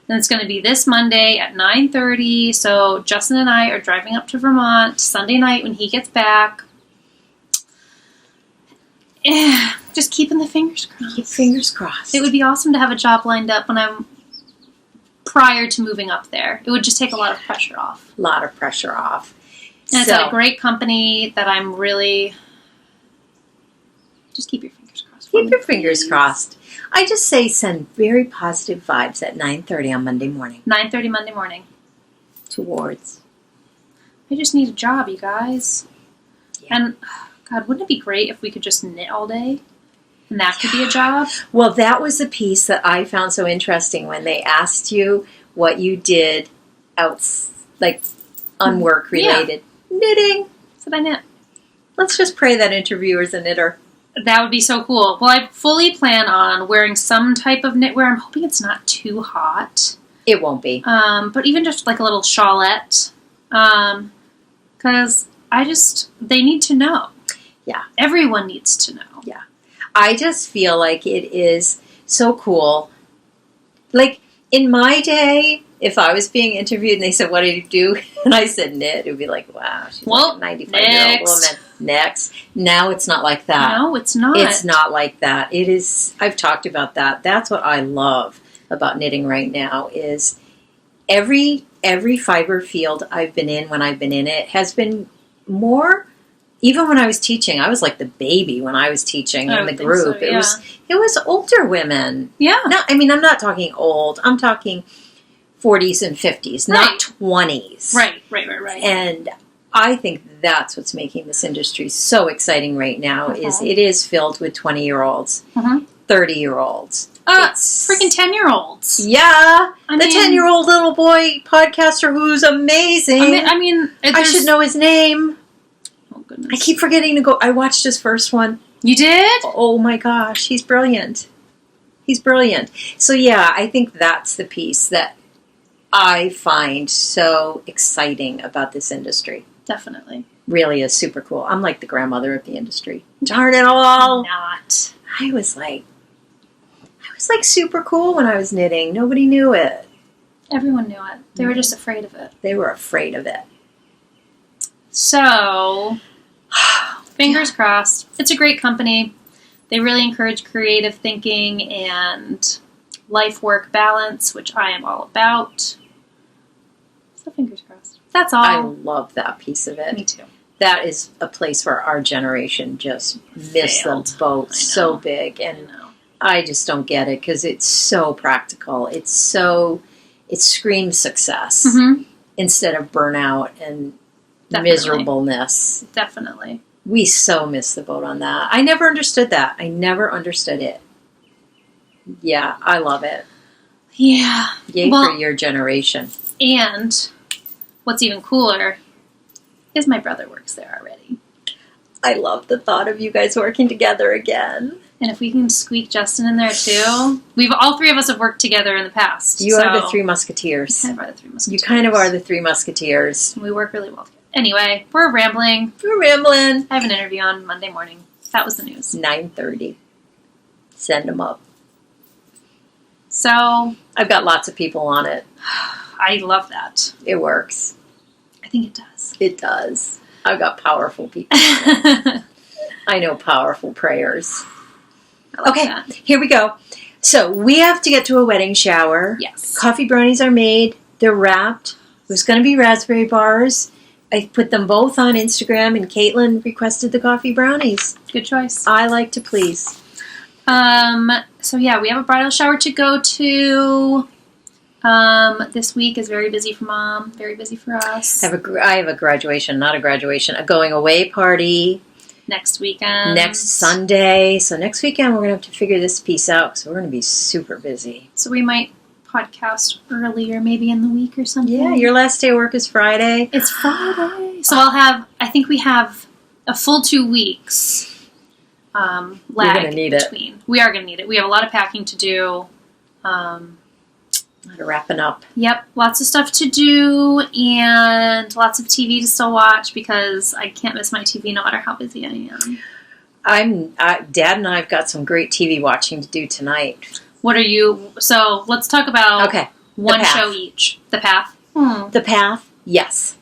And it's going to be this Monday at 9:30, so Justin and I are driving up to Vermont Sunday night when he gets back. Just keeping the fingers crossed. Keep fingers crossed. It would be awesome to have a job lined up when I'm prior to moving up there. It would just take a lot of pressure off. a lot of pressure off. And it's at a great company that I'm really... Just keep your fingers crossed. for Keep me, your fingers please. crossed. I just say send very positive vibes at 9:30 on Monday morning 9:30 Monday morning. towards. I just need a job, you guys. Yeah. And, God, wouldn't it be great if we could just knit all day? And that could be a job? Well, that was the piece that I found so interesting when they asked you what you did on work related. Knitting. That's what I knit. Let's just pray that interviewer's a knitter. That would be so cool. Well, I fully plan on wearing some type of knitwear. I'm hoping it's not too hot. It won't be. But even just like a little shawlette. Because they need to know. Yeah. Everyone needs to know. Yeah. I just feel like it is so cool. In my day, if I was being interviewed and they said, what do you do? And I said knit, it would be like, wow, she's Well, a 95-year-old woman. Next. Now it's not like that. No, it's not. It's not like that. It is, I've talked about that. That's what I love about knitting right now is every fiber field I've been in when I've been in it has been more, even when I was teaching, I was like the baby when I was teaching in the group. So, yeah. It was older women. Yeah. No, I mean, I'm not talking old. I'm talking 40s and 50s, not 20s. Right. And I think that's what's making this industry so exciting right now is it is filled with 20-year-olds, 30-year-olds. It's freaking 10-year-olds. Yeah. The 10-year-old little boy podcaster who's amazing. I should know his name. Oh, goodness. I keep forgetting to go. I watched his first one. You did? Oh my gosh, he's brilliant. He's brilliant. So yeah, I think that's the piece that I find so exciting about this industry. Definitely. Really is super cool. I'm like the grandmother of the industry. Darn it all. Not. I was like super cool when I was knitting. Nobody knew it. Everyone knew it. They were just afraid of it. They were afraid of it. So, fingers crossed. It's a great company. They really encourage creative thinking and life-work balance, which I am all about. So, fingers crossed. That's all. I love that piece of it. Me too. That is a place where our generation just missed the boat so big. And I just don't get it because it's so practical. It's so it screams success instead of burnout and miserableness. Definitely. We so missed the boat on that. I never understood that. I never understood it. Yeah, I love it. Yeah. Yay for your generation. And what's even cooler is my brother works there already. I love the thought of you guys working together again. And if we can squeak Justin in there too, all three of us have worked together in the past. You are the Three Musketeers. We kind of are the Three Musketeers. You kind of are the Three Musketeers. We work really well together. Anyway, we're rambling. I have an interview on Monday morning. That was the news. 9:30. Send them up. So I've got lots of people on it. I love that. It works. I think it does. It does. I've got powerful people on it. I know powerful prayers. Okay, here we go. So we have to get to a wedding shower. Yes. Coffee brownies are made. They're wrapped. It was going to be raspberry bars. I put them both on Instagram, and Caitlin requested the coffee brownies. Good choice. I like to please. So yeah, we have a bridal shower to go to. This week is very busy for Mom. Very busy for us. I have a graduation, not a graduation, a going away party. Next weekend. Next Sunday. So next weekend we're going to have to figure this piece out because we're going to be super busy. So we might podcast earlier, maybe in the week or something. Yeah, your last day of work is Friday. It's Friday. So I think we have a full 2 weeks lag between. We are going to need it. We have a lot of packing to do. A lot of wrapping up. Yep, lots of stuff to do and lots of TV to still watch because I can't miss my TV no matter how busy I am. Dad and I have got some great TV watching to do tonight. What are you? So let's talk about one show each. The Path. The Path. Yes.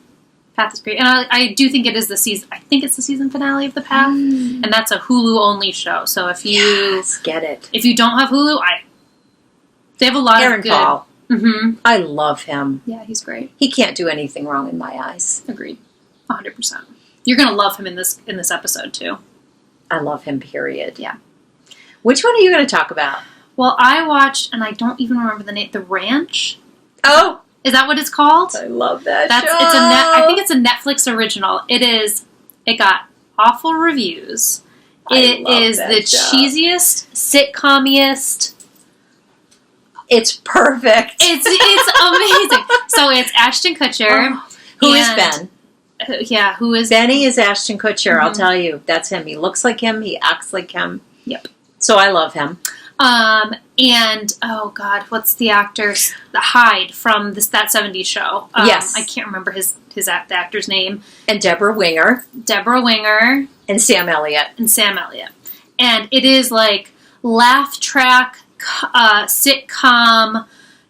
Path is great, and I do think it is the season. I think it's the season finale of The Path, and that's a Hulu only show. So if you get it, if you don't have Hulu, they have a lot of good. Paul. Mm-hmm. I love him. Yeah, he's great. He can't do anything wrong in my eyes. Agreed, 100%. You're gonna love him in this episode too. I love him. Period. Yeah. Which one are you going to talk about? Well, I watched, and I don't even remember the name. The Ranch. Oh, is that what it's called? I love that show. I think it's a Netflix original. It is. It got awful reviews. It is the cheesiest, sitcomiest. It's perfect. It's amazing. So it's Ashton Kutcher. Who is Ben? Who is Benny is Ashton Kutcher. I'll tell you, that's him. He looks like him. He acts like him. Yep. So I love him. And oh God, what's the actor's the Hyde from that 70s show? Yes, I can't remember the actor's name. And Deborah Winger, and Sam Elliott, and it is like laugh track, sitcom,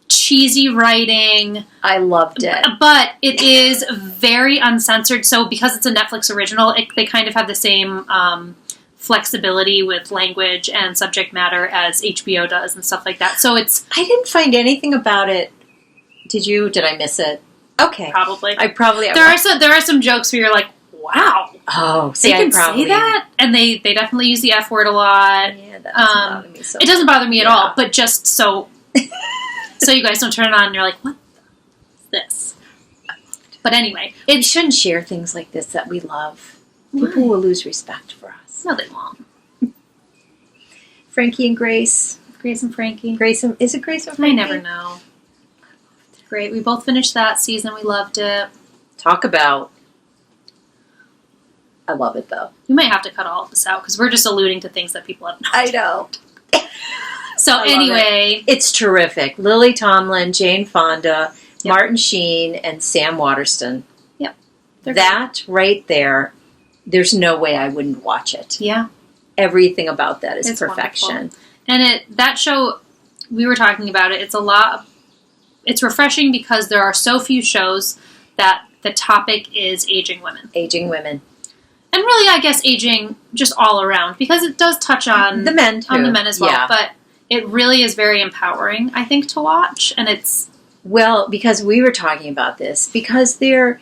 cheesy writing. I loved it, but it is very uncensored. So because it's a Netflix original, they kind of have the same flexibility with language and subject matter as HBO does and stuff like that. So it's... I didn't find anything about it. Did you? Did I miss it? Okay. Probably. There are some jokes where you're like, wow. Oh, see, they can say that? And they definitely use the F word a lot. Yeah, that doesn't bother me so much. It doesn't bother me at all, but just so you guys don't turn it on and you're like, what is this? But anyway. We shouldn't share things like this that we love. People will lose respect for us. No, they won't. Frankie and Grace. Grace and Frankie. Is it Grace and Frankie? I never know. Great. We both finished that season. We loved it. Talk about... I love it, though. We might have to cut all of this out because we're just alluding to things that people have not. I know. So anyway... It's terrific. Lily Tomlin, Jane Fonda, Martin Sheen, and Sam Waterston. Yep. That right there... There's no way I wouldn't watch it. Yeah. Everything about that is perfection. Wonderful. And that show, we were talking about it, it's refreshing because there are so few shows that the topic is aging women. Aging women. And really, I guess, aging just all around because it does touch on the men too. On the men as well. Yeah. But it really is very empowering, I think, to watch. And it's... Well, because we were talking about this, because they're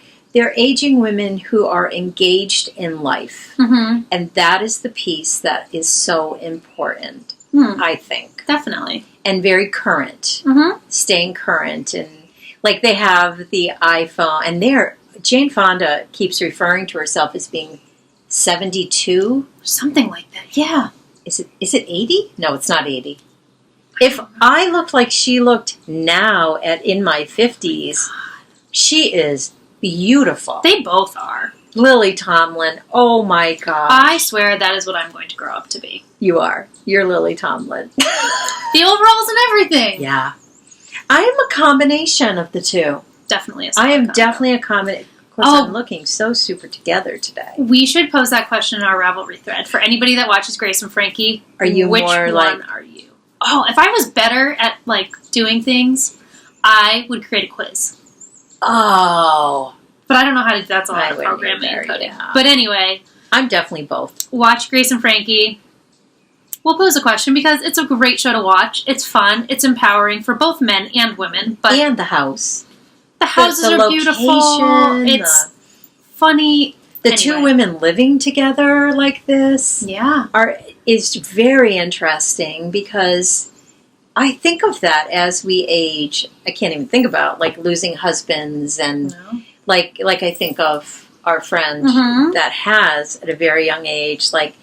aging women who are engaged in life. Mm-hmm. And that is the piece that is so important, I think. Definitely. And very current. Mm-hmm. Staying current. And Like they have the iPhone, and Jane Fonda keeps referring to herself as being 72. Something like that, yeah. Is it 80? No, it's not 80. If I looked like she looked now in my 50s, she is beautiful. They both are. Lily Tomlin, oh my gosh. I swear that is what I'm going to grow up to be. You are. You're Lily Tomlin. The overalls and everything. Yeah. I am a combination of the two. Definitely a I am definitely a combination. Of course, I'm looking so super together today. We should pose that question in our Ravelry thread. For anybody that watches Grace and Frankie, which one are you? Oh, if I was better at, like, doing things, I would create a quiz. Oh. But I don't know how to do that. That's a lot of programming and coding. Yeah. But anyway. I'm definitely both. Watch Grace and Frankie. We'll pose a question because it's a great show to watch. It's fun. It's empowering for both men and women. And the house. The houses are beautiful. It's funny. The two women living together like this is very interesting because I think of that as we age. I can't even think about like losing husbands and like I think of our friend that has at a very young age like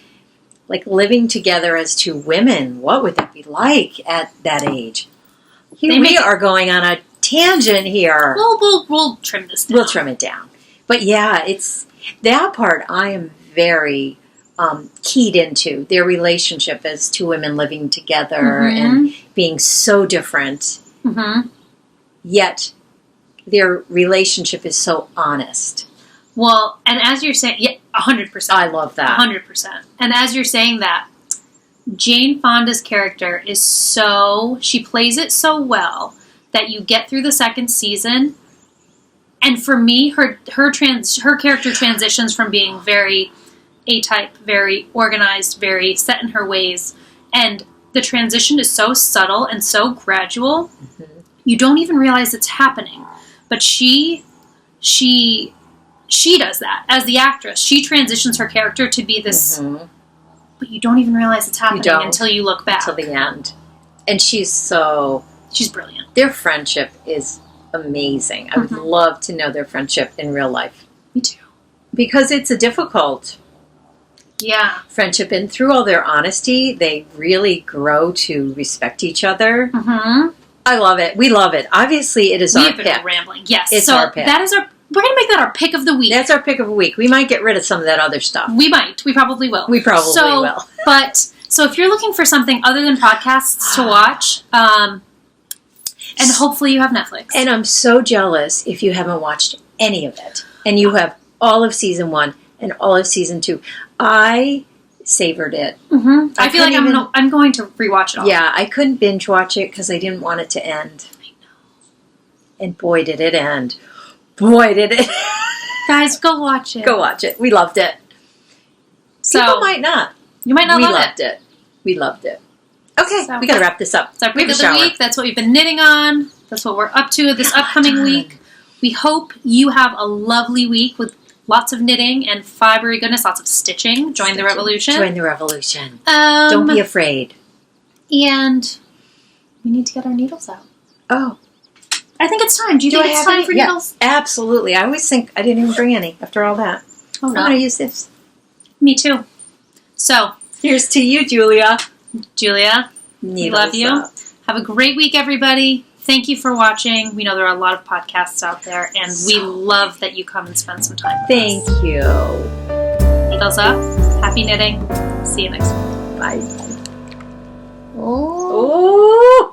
living together as two women. What would that be like at that age? We are going on a tangent here. We'll trim this down. We'll trim it down. But yeah, it's that part I am very keyed into. Their relationship as two women living together and being so different. Yet their relationship is so honest. Well, and as you're saying, 100%. I love that. 100%. And as you're saying that, Jane Fonda's character is she plays it so well that you get through the second season, and for me, her character transitions from being very A-type, very organized, very set in her ways, and the transition is so subtle and so gradual, you don't even realize it's happening. But she does that as the actress. She transitions her character to be this, but you don't even realize it's happening until you look back. Until the end. And she's brilliant. Their friendship is amazing. I would love to know their friendship in real life. Me too. Because it's a difficult friendship. And through all their honesty, they really grow to respect each other. I love it. We love it. Obviously, it is our pick. We've been rambling. Yes. It's our pick. We're going to make that our pick of the week. That's our pick of the week. We might get rid of some of that other stuff. We might. We probably will. We probably will. So if you're looking for something other than podcasts to watch, and hopefully you have Netflix. And I'm so jealous if you haven't watched any of it. And you have all of season 1 and all of season 2. I savored it. I feel like I'm going to rewatch it all. Yeah, I couldn't binge watch it because I didn't want it to end. I know. And boy, did it end. Boy, did it. Guys, go watch it. Go watch it. We loved it. People might not. You might not love it. We loved it. We loved it. Okay, we got to wrap this up. It's our pick of the week. That's what we've been knitting on. That's what we're up to this upcoming week. We hope you have a lovely week with lots of knitting and fibery goodness, lots of stitching. Join the revolution. Join the revolution. Don't be afraid. And we need to get our needles out. Oh. I think it's time. Do you think it's time for needles? Absolutely. I always think I didn't even bring any after all that. Oh, no. I'm going to use this. Me too. So. Here's to you, Julia. Julia, we love you. Have a great week, everybody. Thank you for watching. We know there are a lot of podcasts out there, and we love that you come and spend some time with us. Thank you. Needles up. Happy knitting. See you next week. Bye. Oh.